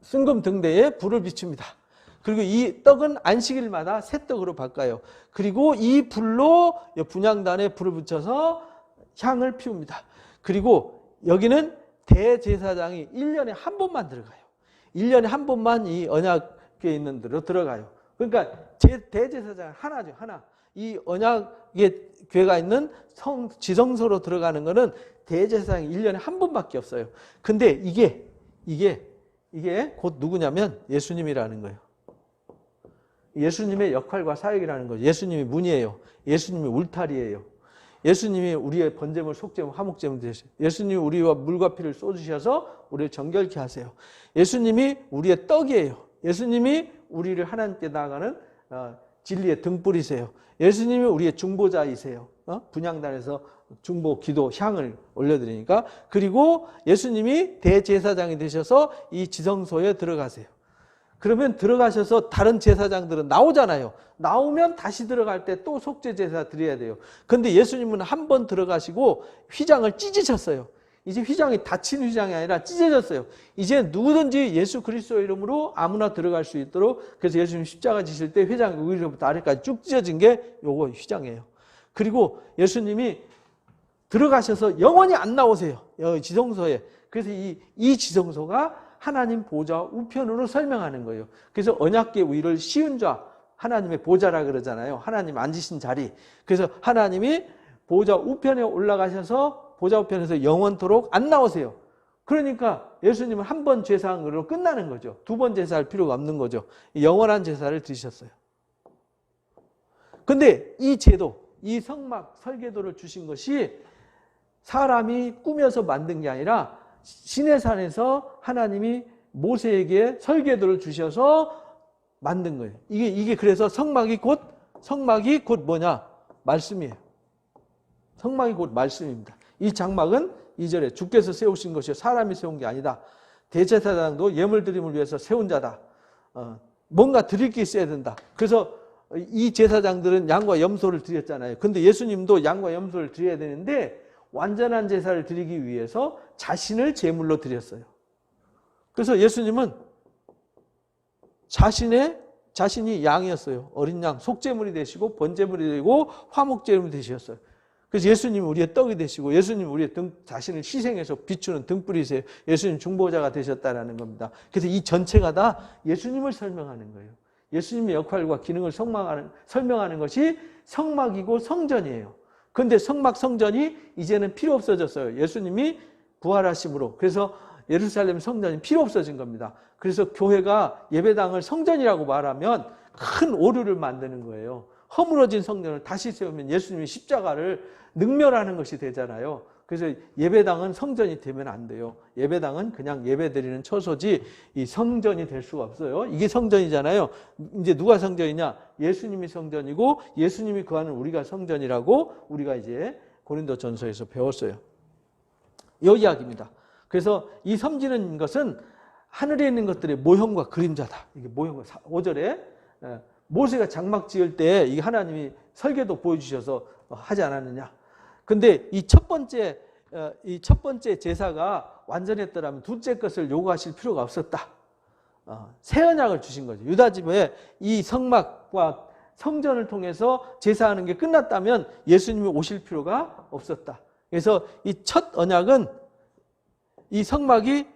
순금 등대에 불을 비춥니다. 그리고 이 떡은 안식일마다 새 떡으로 바꿔요. 그리고 이 불로 분향단에 불을 붙여서 향을 피웁니다. 그리고 여기는 대제사장이 1년에 한 번만 들어가요. 1년에 한 번만 이 언약궤에 있는 데로 들어가요. 그러니까 대제사장은 하나죠. 하나. 이 언약의 궤가 있는 지성소로 들어가는 거는 대제사장이 1년에 한 번밖에 없어요. 근데 이게 곧 누구냐면 예수님이라는 거예요. 예수님의 역할과 사역이라는 거죠. 예수님이 문이에요. 예수님이 울타리예요. 예수님이 우리의 번제물, 속죄물, 화목제물 되시고 예수님이 우리와 물과 피를 쏟으셔서 우리를 정결케 하세요. 예수님이 우리의 떡이에요. 예수님이 우리를 하나님께 나아가는 진리의 등불이세요. 예수님이 우리의 중보자이세요. 분향단에서 중보, 기도, 향을 올려드리니까. 그리고 예수님이 대제사장이 되셔서 이 지성소에 들어가세요. 그러면 들어가셔서 다른 제사장들은 나오잖아요. 나오면 다시 들어갈 때 또 속죄 제사 드려야 돼요. 근데 예수님은 한 번 들어가시고 휘장을 찢으셨어요. 이제 휘장이 닫힌 휘장이 아니라 찢어졌어요. 이제 누구든지 예수 그리스도 이름으로 아무나 들어갈 수 있도록. 그래서 예수님 십자가 지실 때 휘장이 위로부터 아래까지 쭉 찢어진 게 요거 휘장이에요. 그리고 예수님이 들어가셔서 영원히 안 나오세요. 지성소에. 그래서 이 지성소가 하나님 보좌 우편으로 설명하는 거예요. 그래서 언약궤 위를 씌운 자, 하나님의 보좌라 그러잖아요. 하나님 앉으신 자리. 그래서 하나님이 보좌 우편에 올라가셔서 보좌 우편에서 영원토록 안 나오세요. 그러니까 예수님은 한 번 제사함으로 끝나는 거죠. 두 번 제사할 필요가 없는 거죠. 영원한 제사를 드리셨어요. 근데 이 제도, 이 성막 설계도를 주신 것이 사람이 꾸며서 만든 게 아니라 시내산에서 하나님이 모세에게 설계도를 주셔서 만든 거예요. 이게 그래서 성막이 곧 뭐냐? 말씀이에요. 성막이 곧 말씀입니다. 이 장막은 2절에 주께서 세우신 것이요 사람이 세운 게 아니다. 대제사장도 예물 드림을 위해서 세운 자다. 뭔가 드릴 게 있어야 된다. 그래서 이 제사장들은 양과 염소를 드렸잖아요. 근데 예수님도 양과 염소를 드려야 되는데 완전한 제사를 드리기 위해서 자신을 제물로 드렸어요. 그래서 예수님은 자신이 양이었어요. 어린 양, 속죄물이 되시고 번제물이 되고 화목제물이 되셨어요. 그래서 예수님이 우리의 떡이 되시고 예수님이 우리의 자신을 희생해서 비추는 등불이세요. 예수님 중보자가 되셨다는 겁니다. 그래서 이 전체가 다 예수님을 설명하는 거예요. 예수님의 역할과 기능을 설명하는 것이 성막이고 성전이에요. 그런데 성막 성전이 이제는 필요 없어졌어요. 예수님이 부활하심으로. 그래서 예루살렘 성전이 필요 없어진 겁니다. 그래서 교회가 예배당을 성전이라고 말하면 큰 오류를 만드는 거예요. 허물어진 성전을 다시 세우면 예수님이 십자가를 능멸하는 것이 되잖아요. 그래서 예배당은 성전이 되면 안 돼요. 예배당은 그냥 예배드리는 처소지 이 성전이 될 수가 없어요. 이게 성전이잖아요. 이제 누가 성전이냐? 예수님이 성전이고 예수님이 거하는 우리가 성전이라고 우리가 이제 고린도전서에서 배웠어요. 이 이야기입니다. 그래서 이 섬기는 것은 하늘에 있는 것들의 모형과 그림자다. 이게 모형 5절에 모세가 장막 지을 때 이 하나님이 설계도 보여주셔서 하지 않았느냐. 근데 이 첫 번째 제사가 완전했더라면 둘째 것을 요구하실 필요가 없었다. 새 언약을 주신 거죠. 유다 집에 이 성막과 성전을 통해서 제사하는 게 끝났다면 예수님이 오실 필요가 없었다. 그래서 이 첫 언약은 이 성막이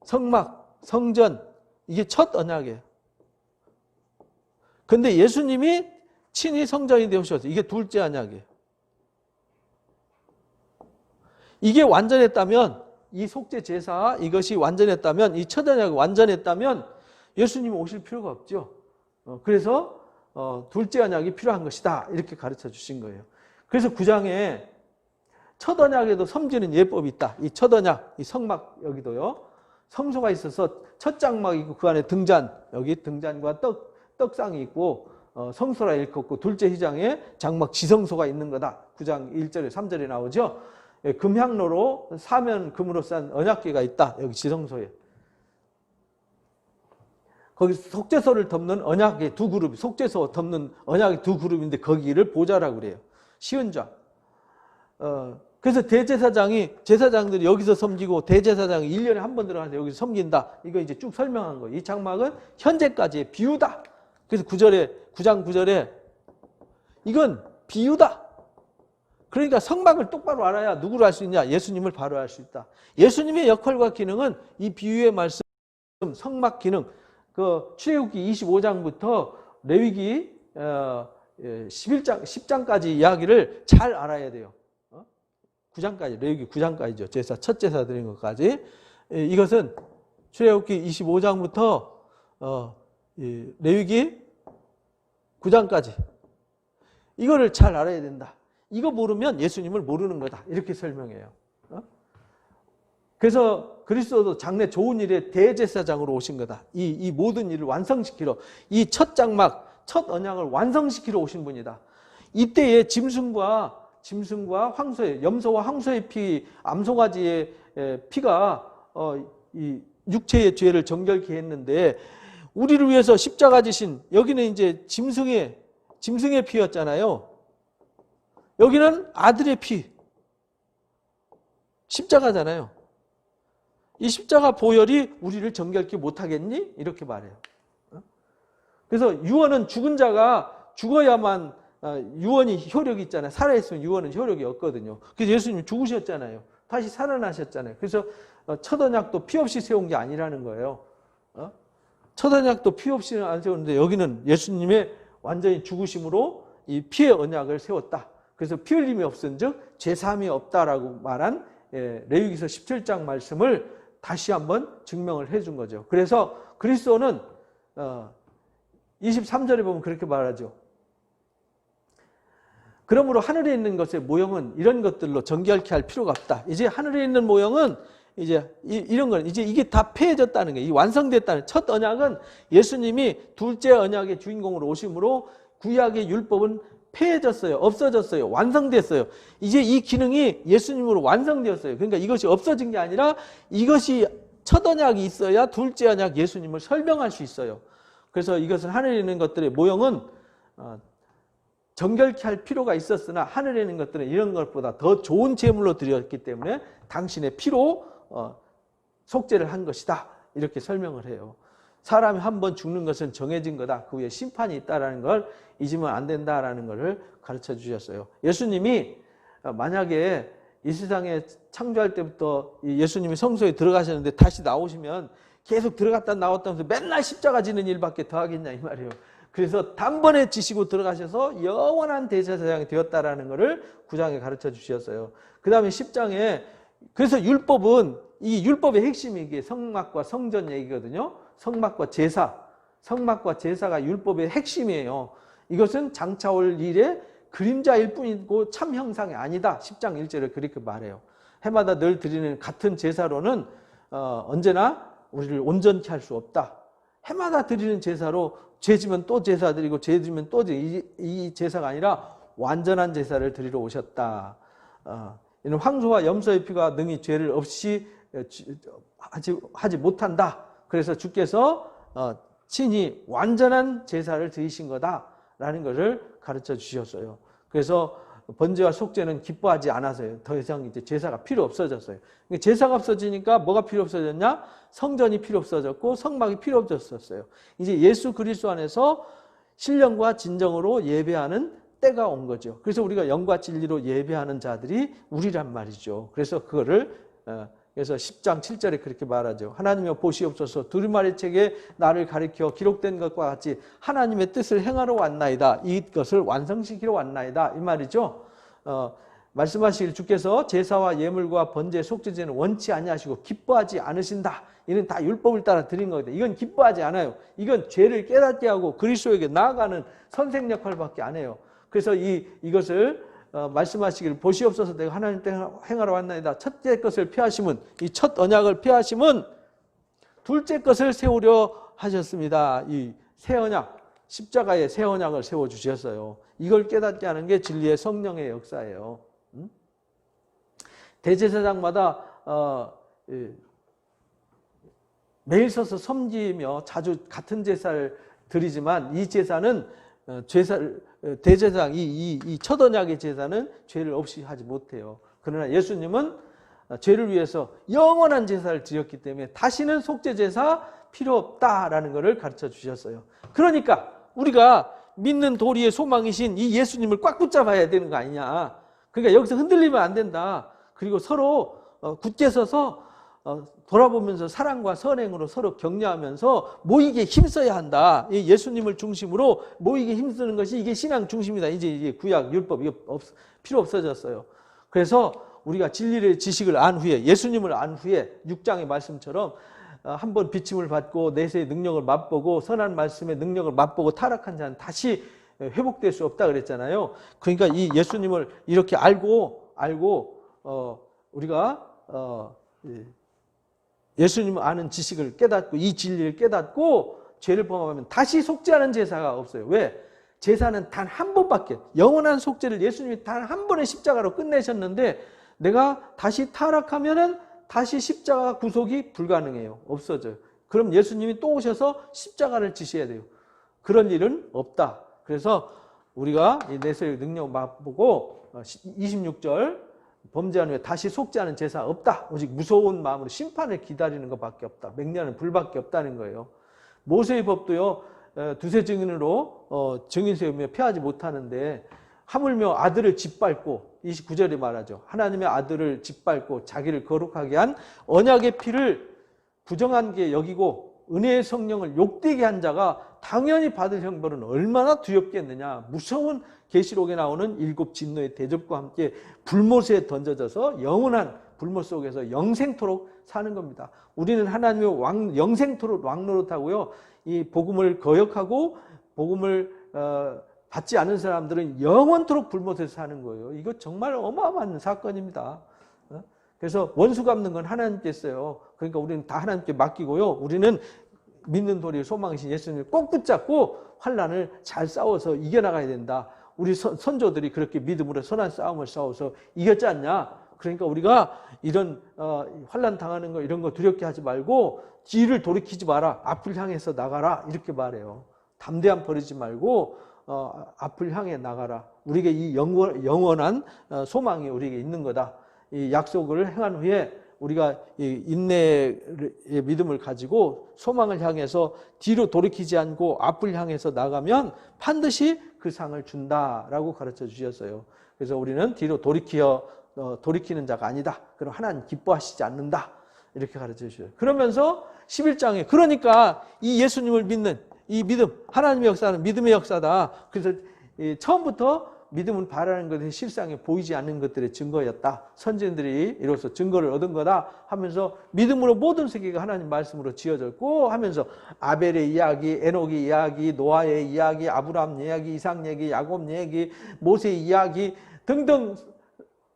성막, 성전 이게 첫 언약이에요. 근데 예수님이 친히 성전이 되셨어요. 이게 둘째 언약이에요. 이게 완전했다면 이 속죄 제사 이것이 완전했다면, 이 첫 언약이 완전했다면 예수님이 오실 필요가 없죠. 그래서 둘째 언약이 필요한 것이다 이렇게 가르쳐 주신 거예요. 그래서 9장에 첫 언약에도 섬기는 예법이 있다. 이 첫 언약, 이 성막 여기도요. 성소가 있어서 첫 장막이 있고 그 안에 등잔, 여기 등잔과 떡상이 있고 성소라 일컫고 둘째 휘장에 장막 지성소가 있는 거다. 9장 1절에 3절에 나오죠. 금향로로 사면 금으로 싼 언약궤가 있다. 여기 지성소에. 거기 속죄소를 덮는 언약의 두 그룹, 속죄소 덮는 언약의 두 그룹인데 거기를 보좌라고 그래요. 시은좌. 그래서 대제사장이, 제사장들이 여기서 섬기고 대제사장이 1년에 한 번 들어가서 여기서 섬긴다. 이거 이제 쭉 설명한 거예요. 이 장막은 현재까지의 비유다. 그래서 9장 9절에 이건 비유다. 그러니까 성막을 똑바로 알아야 누구를 알 수 있냐? 예수님을 바로 알 수 있다. 예수님의 역할과 기능은 이 비유의 말씀, 성막 기능, 그 출애굽기 25장부터 레위기 10장까지 이야기를 잘 알아야 돼요. 9장까지, 레위기 9장까지죠. 제사, 첫 제사 드린 것까지. 이것은 출애굽기 25장부터 레위기 9장까지. 이거를 잘 알아야 된다. 이거 모르면 예수님을 모르는 거다. 이렇게 설명해요. 그래서 그리스도도 장래 좋은 일에 대제사장으로 오신 거다. 이 모든 일을 완성시키러, 이 첫 장막, 첫 언약을 완성시키러 오신 분이다. 이때에 짐승과 황소의, 염소와 황소의 피, 암송아지의 피가 이 육체의 죄를 정결케 했는데 우리를 위해서 십자가 지신, 여기는 이제 짐승의 피였잖아요. 여기는 아들의 피, 십자가잖아요. 이 십자가 보혈이 우리를 정결케 못하겠니? 이렇게 말해요. 그래서 유언은 죽은 자가 죽어야만 유언이 효력이 있잖아요. 살아있으면 유언은 효력이 없거든요. 그래서 예수님이 죽으셨잖아요. 다시 살아나셨잖아요. 그래서 첫 언약도 피 없이 세운 게 아니라는 거예요. 첫 언약도 피 없이 안 세웠는데 여기는 예수님의 완전히 죽으심으로 이 피의 언약을 세웠다. 그래서 피 흘림이 없은즉 죄사함이 없다라고 말한 레위기서 17장 말씀을 다시 한번 증명을 해준 거죠. 그래서 그리스도는 23절에 보면 그렇게 말하죠. 그러므로 하늘에 있는 것의 모형은 이런 것들로 정결케 할 필요가 없다. 이제 하늘에 있는 모형은 이제 이런 건 이제 이게 다 폐해졌다는 거예요. 이 완성됐다는 첫 언약은 예수님이 둘째 언약의 주인공으로 오심으로 구약의 율법은 폐해졌어요. 없어졌어요. 완성됐어요. 이제 이 기능이 예수님으로 완성되었어요. 그러니까 이것이 없어진 게 아니라 이것이 첫 언약이 있어야 둘째 언약 예수님을 설명할 수 있어요. 그래서 이것은 하늘에 있는 것들의 모형은 정결케 할 필요가 있었으나 하늘에 있는 것들은 이런 것보다 더 좋은 제물로 드렸기 때문에 당신의 피로 속죄를 한 것이다. 이렇게 설명을 해요. 사람이 한 번 죽는 것은 정해진 거다. 그 위에 심판이 있다는 걸 잊으면 안 된다라는 것을 가르쳐 주셨어요. 예수님이 만약에 이 세상에 창조할 때부터 예수님이 성소에 들어가셨는데 다시 나오시면 계속 들어갔다 나왔다 하면서 맨날 십자가 지는 일밖에 더 하겠냐 이 말이에요. 그래서 단번에 지시고 들어가셔서 영원한 대제사장이 되었다라는 것을 9장에 가르쳐 주셨어요. 그 다음에 10장에 그래서 율법은 이 율법의 핵심이 이게 성막과 성전 얘기거든요. 성막과 제사가 율법의 핵심이에요. 이것은 장차올 일의 그림자일 뿐이고 참 형상이 아니다. 10장 1절에 그렇게 말해요. 해마다 늘 드리는 같은 제사로는 언제나 우리를 온전케 할 수 없다. 해마다 드리는 제사로 죄지면 또 제사 드리고 죄지면 또 이 제사가 아니라 완전한 제사를 드리러 오셨다. 이는 황소와 염소의 피가 능히 죄를 없이 하지 못한다. 그래서 주께서 친히 완전한 제사를 드리신 거다라는 것을 가르쳐 주셨어요. 그래서 번제와 속죄는 기뻐하지 않아서요. 더 이상 이제 제사가 필요 없어졌어요. 제사가 없어지니까 뭐가 필요 없어졌냐? 성전이 필요 없어졌고 성막이 필요 없어졌어요. 이제 예수 그리스도 안에서 신령과 진정으로 예배하는 때가 온 거죠. 그래서 우리가 영과 진리로 예배하는 자들이 우리란 말이죠. 그래서 그거를 그래서 10장 7절에 그렇게 말하죠. 하나님여 보시옵소서 두루마리 책에 나를 가리켜 기록된 것과 같이 하나님의 뜻을 행하러 왔나이다. 이것을 완성시키러 왔나이다. 이 말이죠. 말씀하시길 주께서 제사와 예물과 번제, 속죄제는 원치 아니하시고 기뻐하지 않으신다. 이는 다 율법을 따라 드린 거거든. 이건 기뻐하지 않아요. 이건 죄를 깨닫게 하고 그리스도에게 나아가는 선생 역할밖에 안 해요. 그래서 이것을 말씀하시길 보시옵소서 내가 하나님 때 행하러 왔나이다. 첫째 것을 피하심은, 이 첫 언약을 피하심은 둘째 것을 세우려 하셨습니다. 이 새 언약, 십자가의 새 언약을 세워주셨어요. 이걸 깨닫게 하는 게 진리의 성령의 역사예요. 대제사장마다 매일 서서 섬기며 자주 같은 제사를 드리지만 이 제사는 대제사장, 이 첫 언약의 제사는 죄를 없이 하지 못해요. 그러나 예수님은 죄를 위해서 영원한 제사를 드렸기 때문에 다시는 속죄제사 필요 없다라는 것을 가르쳐 주셨어요. 그러니까 우리가 믿는 도리의 소망이신 이 예수님을 꽉 붙잡아야 되는 거 아니냐. 그러니까 여기서 흔들리면 안 된다. 그리고 서로 굳게 서서 돌아보면서 사랑과 선행으로 서로 격려하면서 모이게 힘써야 한다. 이 예수님을 중심으로 모이게 힘쓰는 것이 이게 신앙 중심이다. 이제 구약, 율법 이거 필요 없어졌어요. 그래서 우리가 진리의 지식을 안 후에, 예수님을 안 후에 6장의 말씀처럼 한번 비침을 받고 내세의 능력을 맛보고 선한 말씀의 능력을 맛보고 타락한 자는 다시 회복될 수 없다 그랬잖아요. 그러니까 이 예수님을 이렇게 알고 우리가 예수님을 아는 지식을 깨닫고 이 진리를 깨닫고 죄를 범하면 다시 속죄하는 제사가 없어요. 왜? 제사는 단 한 번밖에, 영원한 속죄를 예수님이 단 한 번의 십자가로 끝내셨는데 내가 다시 타락하면은 다시 십자가 구속이 불가능해요. 없어져요. 그럼 예수님이 또 오셔서 십자가를 지셔야 돼요. 그런 일은 없다. 그래서 우리가 이 내세의 능력 맛보고 26절 범죄한 후에 다시 속죄하는 제사 없다. 오직 무서운 마음으로 심판을 기다리는 것밖에 없다. 맹렬한 불밖에 없다는 거예요. 모세의 법도요. 두세 증인으로 증인 세우며 피하지 못하는데 하물며 아들을 짓밟고 29절에 말하죠. 하나님의 아들을 짓밟고 자기를 거룩하게 한 언약의 피를 부정한 게 여기고 은혜의 성령을 욕되게 한 자가 당연히 받을 형벌은 얼마나 두렵겠느냐. 무서운 계시록에 나오는 7 진노의 대접과 함께 불못에 던져져서 영원한 불못 속에서 영생토록 사는 겁니다. 우리는 하나님의 영생토록 왕노릇하고요. 이 복음을 거역하고 복음을 받지 않은 사람들은 영원토록 불못에서 사는 거예요. 이거 정말 어마어마한 사건입니다. 그래서 원수 갚는 건 하나님께 있어요. 그러니까 우리는 다 하나님께 맡기고요. 우리는 믿는 도리의 소망이신 예수님을 꼭 붙잡고 환난을 잘 싸워서 이겨나가야 된다. 우리 선조들이 그렇게 믿음으로 선한 싸움을 싸워서 이겼지 않냐. 그러니까 우리가 이런 환난 당하는 거 이런 거 두렵게 하지 말고 뒤를 돌이키지 마라. 앞을 향해서 나가라. 이렇게 말해요. 담대함 버리지 말고 앞을 향해 나가라. 우리에게 이 영원한 소망이 우리에게 있는 거다. 이 약속을 행한 후에 우리가 인내의 믿음을 가지고 소망을 향해서 뒤로 돌이키지 않고 앞을 향해서 나가면 반드시 그 상을 준다라고 가르쳐 주셨어요. 그래서 우리는 뒤로 돌이키는 자가 아니다. 그럼 하나님 기뻐하시지 않는다. 이렇게 가르쳐 주셔요. 그러면서 11장에 그러니까 이 예수님을 믿는 이 믿음, 하나님의 역사는 믿음의 역사다. 그래서 처음부터 믿음은 바라는 것이 실상에 보이지 않는 것들의 증거였다. 선진들이 이로써 증거를 얻은 거다 하면서 믿음으로 모든 세계가 하나님 말씀으로 지어졌고 하면서 아벨의 이야기, 에녹의 이야기, 노아의 이야기, 아브라함 이야기, 이삭 얘기, 야곱 얘기, 모세의 이야기 등등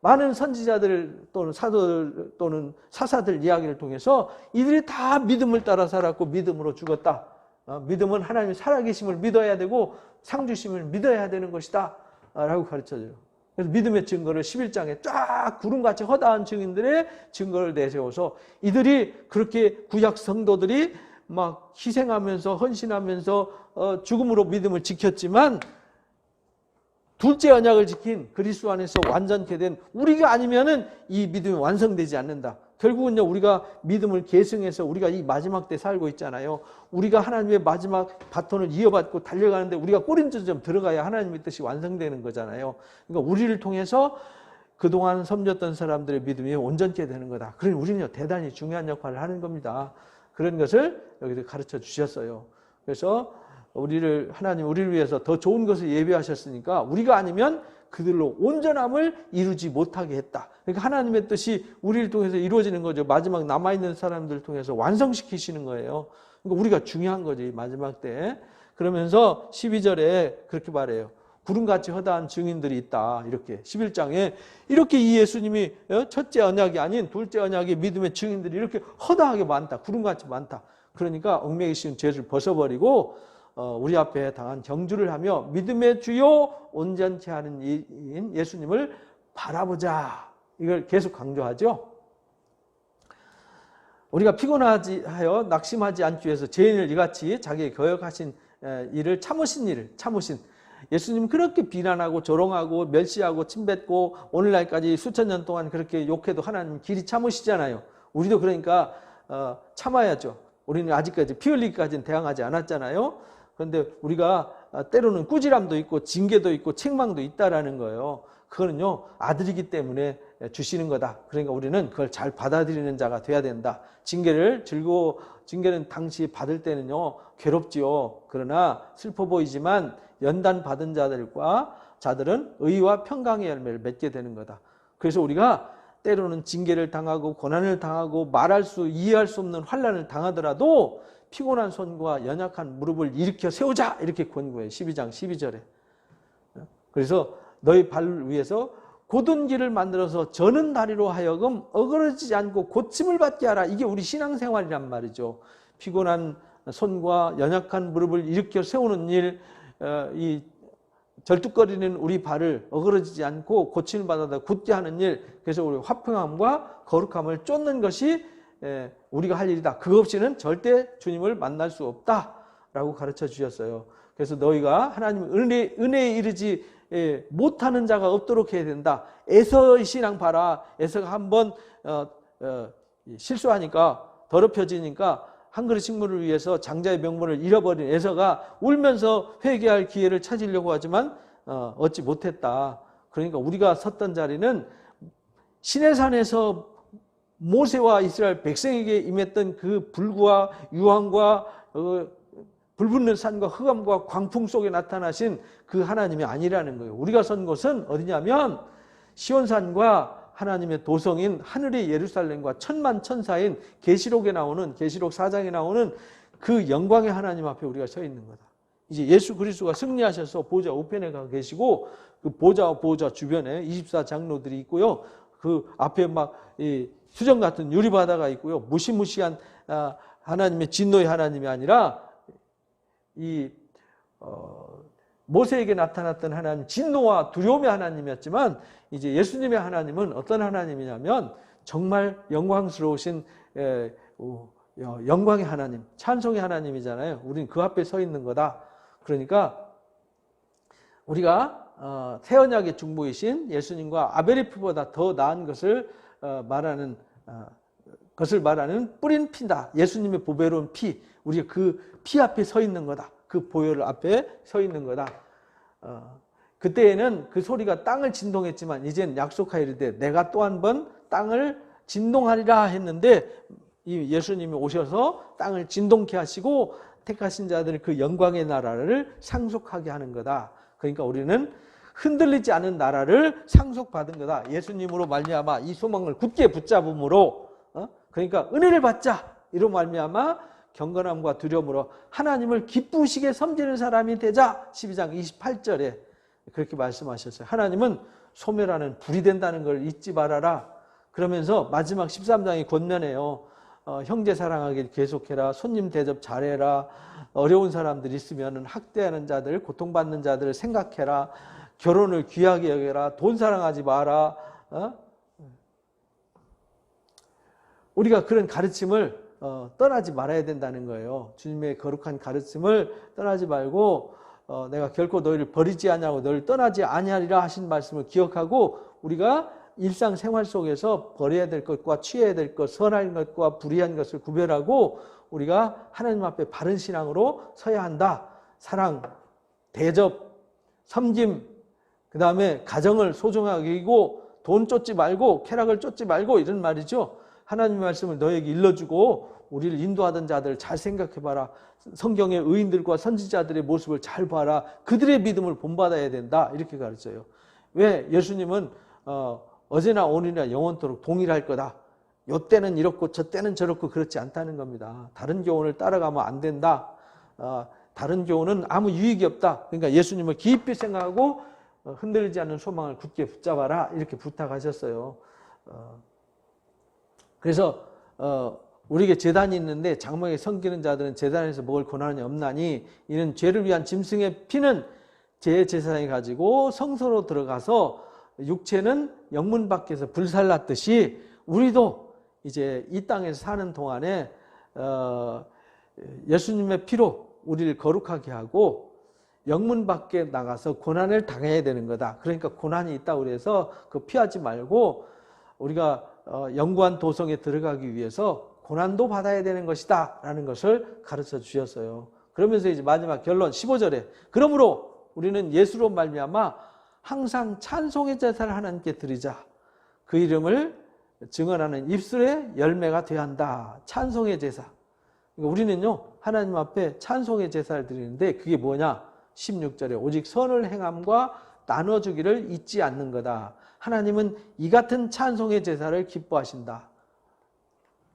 많은 선지자들 또는 사도들 또는 사사들 이야기를 통해서 이들이 다 믿음을 따라 살았고 믿음으로 죽었다. 믿음은 하나님의 살아계심을 믿어야 되고 상주심을 믿어야 되는 것이다 라고 가르쳐줘요. 그래서 믿음의 증거를 11장에 쫙 구름같이 허다한 증인들의 증거를 내세워서 이들이 그렇게 구약 성도들이 막 희생하면서 헌신하면서 죽음으로 믿음을 지켰지만 둘째 언약을 지킨 그리스도 안에서 완전케 된 우리가 아니면은 이 믿음이 완성되지 않는다. 결국은요, 우리가 믿음을 계승해서 우리가 이 마지막 때 살고 있잖아요. 우리가 하나님의 마지막 바톤을 이어받고 달려가는데 우리가 꼬림지점 들어가야 하나님의 뜻이 완성되는 거잖아요. 그러니까 우리를 통해서 그동안 섬겼던 사람들의 믿음이 온전케 되는 거다. 그러니 우리는요, 대단히 중요한 역할을 하는 겁니다. 그런 것을 여기서 가르쳐 주셨어요. 그래서 하나님 우리를 위해서 더 좋은 것을 예비하셨으니까 우리가 아니면 그들로 온전함을 이루지 못하게 했다. 그러니까 하나님의 뜻이 우리를 통해서 이루어지는 거죠. 마지막 남아있는 사람들을 통해서 완성시키시는 거예요. 그러니까 우리가 중요한 거죠. 이 마지막 때. 그러면서 12절에 그렇게 말해요. 구름같이 허다한 증인들이 있다. 이렇게 11장에 이렇게 이 예수님이 첫째 언약이 아닌 둘째 언약의 믿음의 증인들이 이렇게 허다하게 많다. 구름같이 많다. 그러니까 얽매기 씌운 죄를 벗어버리고 우리 앞에 당한 경주를 하며 믿음의 주요 온전치 않은 이인 예수님을 바라보자. 이걸 계속 강조하죠. 우리가 피곤하지 하여 낙심하지 않기 위해서 죄인을 이같이 자기의 거역하신 일을 참으신 예수님 그렇게 비난하고 조롱하고 멸시하고 침뱉고 오늘날까지 수천 년 동안 그렇게 욕해도 하나님 길이 참으시잖아요. 우리도 그러니까 참아야죠. 우리는 아직까지 피 흘리기까지는 대항하지 않았잖아요. 그런데 우리가 때로는 꾸지람도 있고 징계도 있고 책망도 있다라는 거예요. 그거는요 아들이기 때문에 주시는 거다. 그러니까 우리는 그걸 잘 받아들이는 자가 돼야 된다. 징계는 당시 받을 때는요 괴롭지요. 그러나 슬퍼 보이지만 연단 받은 자들은 의와 평강의 열매를 맺게 되는 거다. 그래서 우리가 때로는 징계를 당하고 고난을 당하고 이해할 수 없는 환난을 당하더라도 피곤한 손과 연약한 무릎을 일으켜 세우자 이렇게 권고해요. 12장 12절에. 그래서 너희 발 위에서 곧은 길을 만들어서 저는 다리로 하여금 어그러지지 않고 고침을 받게 하라. 이게 우리 신앙생활이란 말이죠. 피곤한 손과 연약한 무릎을 일으켜 세우는 일, 이 절뚝거리는 우리 발을 어그러지지 않고 고침을 받아다 굳게 하는 일. 그래서 우리 화평함과 거룩함을 쫓는 것이 우리가 할 일이다. 그거 없이는 절대 주님을 만날 수 없다라고 가르쳐 주셨어요. 그래서 너희가 하나님 은혜에 이르지 못하는 자가 없도록 해야 된다. 에서의 신앙 봐라. 에서가 한번 실수하니까 더럽혀지니까 한 그릇 식물을 위해서 장자의 명분을 잃어버린 에서가 울면서 회개할 기회를 찾으려고 하지만 얻지 못했다. 그러니까 우리가 섰던 자리는 시내산에서 모세와 이스라엘 백성에게 임했던 그 불과 유황과 불붙는 산과 흑암과 광풍 속에 나타나신 그 하나님이 아니라는 거예요. 우리가 선 곳은 어디냐면 시온산과 하나님의 도성인 하늘의 예루살렘과 천만 천사인 계시록에 나오는 계시록 4장에 나오는 그 영광의 하나님 앞에 우리가 서 있는 거다. 이제 예수 그리스도가 승리하셔서 보좌 우편에 가 계시고 그 보좌 주변에 24장로들이 있고요. 그 앞에 막 수정 같은 유리바다가 있고요. 무시무시한 하나님의 진노의 하나님이 아니라 모세에게 나타났던 하나님 진노와 두려움의 하나님이었지만 이제 예수님의 하나님은 어떤 하나님이냐면 정말 영광스러우신 영광의 하나님, 찬송의 하나님이잖아요. 우리는 그 앞에 서 있는 거다. 그러니까 우리가 새 언약의 중보이신 예수님과 아벨의 피보다 더 나은 것을 말하는 뿌린 피다. 예수님의 보배로운 피. 우리가 그 피 앞에 서 있는 거다. 그 보혈 앞에 서 있는 거다. 그때에는 그 소리가 땅을 진동했지만 이제는 약속하이르되 내가 또 한 번 땅을 진동하리라 했는데 이 예수님이 오셔서 땅을 진동케 하시고 택하신 자들 그 영광의 나라를 상속하게 하는 거다. 그러니까 우리는 흔들리지 않은 나라를 상속받은 거다. 예수님으로 말미암아 이 소망을 굳게 붙잡음으로 그러니까 은혜를 받자. 이로 말미암아 경건함과 두려움으로 하나님을 기쁘시게 섬기는 사람이 되자. 12장 28절에 그렇게 말씀하셨어요. 하나님은 소멸하는 불이 된다는 걸 잊지 말아라. 그러면서 마지막 13장이 권면해요. 형제 사랑하길 계속해라. 손님 대접 잘해라. 어려운 사람들 있으면 학대하는 자들, 고통받는 자들을 생각해라. 결혼을 귀하게 여겨라. 돈 사랑하지 마라. 우리가 그런 가르침을 떠나지 말아야 된다는 거예요. 주님의 거룩한 가르침을 떠나지 말고 내가 결코 너희를 버리지 아니하고 너희를 떠나지 아니하리라 하신 말씀을 기억하고 우리가 일상생활 속에서 버려야 될 것과 취해야 될 것, 선한 것과 불의한 것을 구별하고 우리가 하나님 앞에 바른 신앙으로 서야 한다. 사랑, 대접, 섬김, 그 다음에 가정을 소중하게 여기고 돈 쫓지 말고 쾌락을 쫓지 말고 이런 말이죠. 하나님의 말씀을 너에게 일러주고 우리를 인도하던 자들을 잘 생각해봐라. 성경의 의인들과 선지자들의 모습을 잘 봐라. 그들의 믿음을 본받아야 된다. 이렇게 가르쳐요. 왜? 예수님은 어제나 오늘이나 영원토록 동일할 거다. 요 때는 이렇고 저 때는 저렇고 그렇지 않다는 겁니다. 다른 교훈을 따라가면 안 된다. 다른 교훈은 아무 유익이 없다. 그러니까 예수님을 깊이 생각하고 흔들리지 않는 소망을 굳게 붙잡아라. 이렇게 부탁하셨어요. 그래서 우리에게 제단이 있는데 장막에 섬기는 자들은 제단에서 먹을 고난이 없나니 이는 죄를 위한 짐승의 피는 제 제사장이 가지고 성소로 들어가서 육체는 영문 밖에서 불살랐듯이 우리도 이제 이 땅에서 사는 동안에 예수님의 피로 우리를 거룩하게 하고 영문 밖에 나가서 고난을 당해야 되는 거다. 그러니까 고난이 있다고 그래서 그 피하지 말고 우리가 영구한 도성에 들어가기 위해서 고난도 받아야 되는 것이다 라는 것을 가르쳐 주셨어요. 그러면서 이제 마지막 결론 15절에 그러므로 우리는 예수로 말미암아 항상 찬송의 제사를 하나님께 드리자. 그 이름을 증언하는 입술의 열매가 되어야 한다. 찬송의 제사. 그러니까 우리는요 하나님 앞에 찬송의 제사를 드리는데 그게 뭐냐? 16절에 오직 선을 행함과 나눠주기를 잊지 않는 거다. 하나님은 이 같은 찬송의 제사를 기뻐하신다.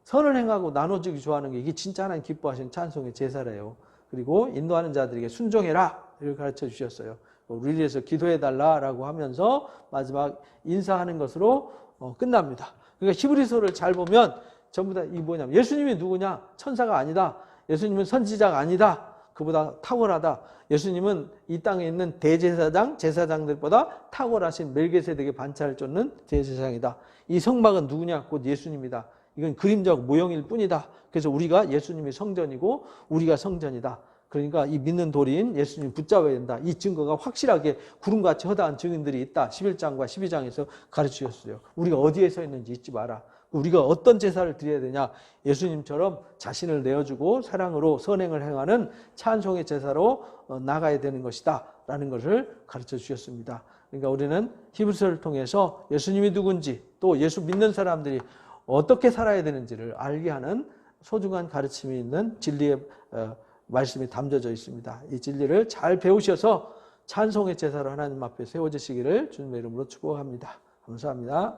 선을 행하고 나눠주기 좋아하는 게 이게 진짜 하나님 기뻐하시는 찬송의 제사래요. 그리고 인도하는 자들에게 순종해라 이렇게 가르쳐 주셨어요. 우리를 위해서 기도해달라라고 하면서 마지막 인사하는 것으로 끝납니다. 그러니까 히브리서를 잘 보면 전부 다 이 뭐냐면 예수님이 누구냐? 천사가 아니다. 예수님은 선지자가 아니다. 그보다 탁월하다. 예수님은 이 땅에 있는 대제사장, 제사장들보다 탁월하신 멜기세덱의 반차를 쫓는 대제사장이다. 이 성막은 누구냐? 곧 예수님이다. 이건 그림자고 모형일 뿐이다. 그래서 우리가 예수님이 성전이고 우리가 성전이다. 그러니까 이 믿는 도리인 예수님 붙잡아야 된다. 이 증거가 확실하게 구름같이 허다한 증인들이 있다. 11장과 12장에서 가르치셨어요. 우리가 어디에 서 있는지 잊지 마라. 우리가 어떤 제사를 드려야 되냐? 예수님처럼 자신을 내어주고 사랑으로 선행을 행하는 찬송의 제사로 나가야 되는 것이다 라는 것을 가르쳐 주셨습니다. 그러니까 우리는 히브리서를 통해서 예수님이 누군지 또 예수 믿는 사람들이 어떻게 살아야 되는지를 알게 하는 소중한 가르침이 있는 진리의 말씀이 담겨져 있습니다. 이 진리를 잘 배우셔서 찬송의 제사로 하나님 앞에 세워지시기를 주님의 이름으로 축복합니다. 감사합니다.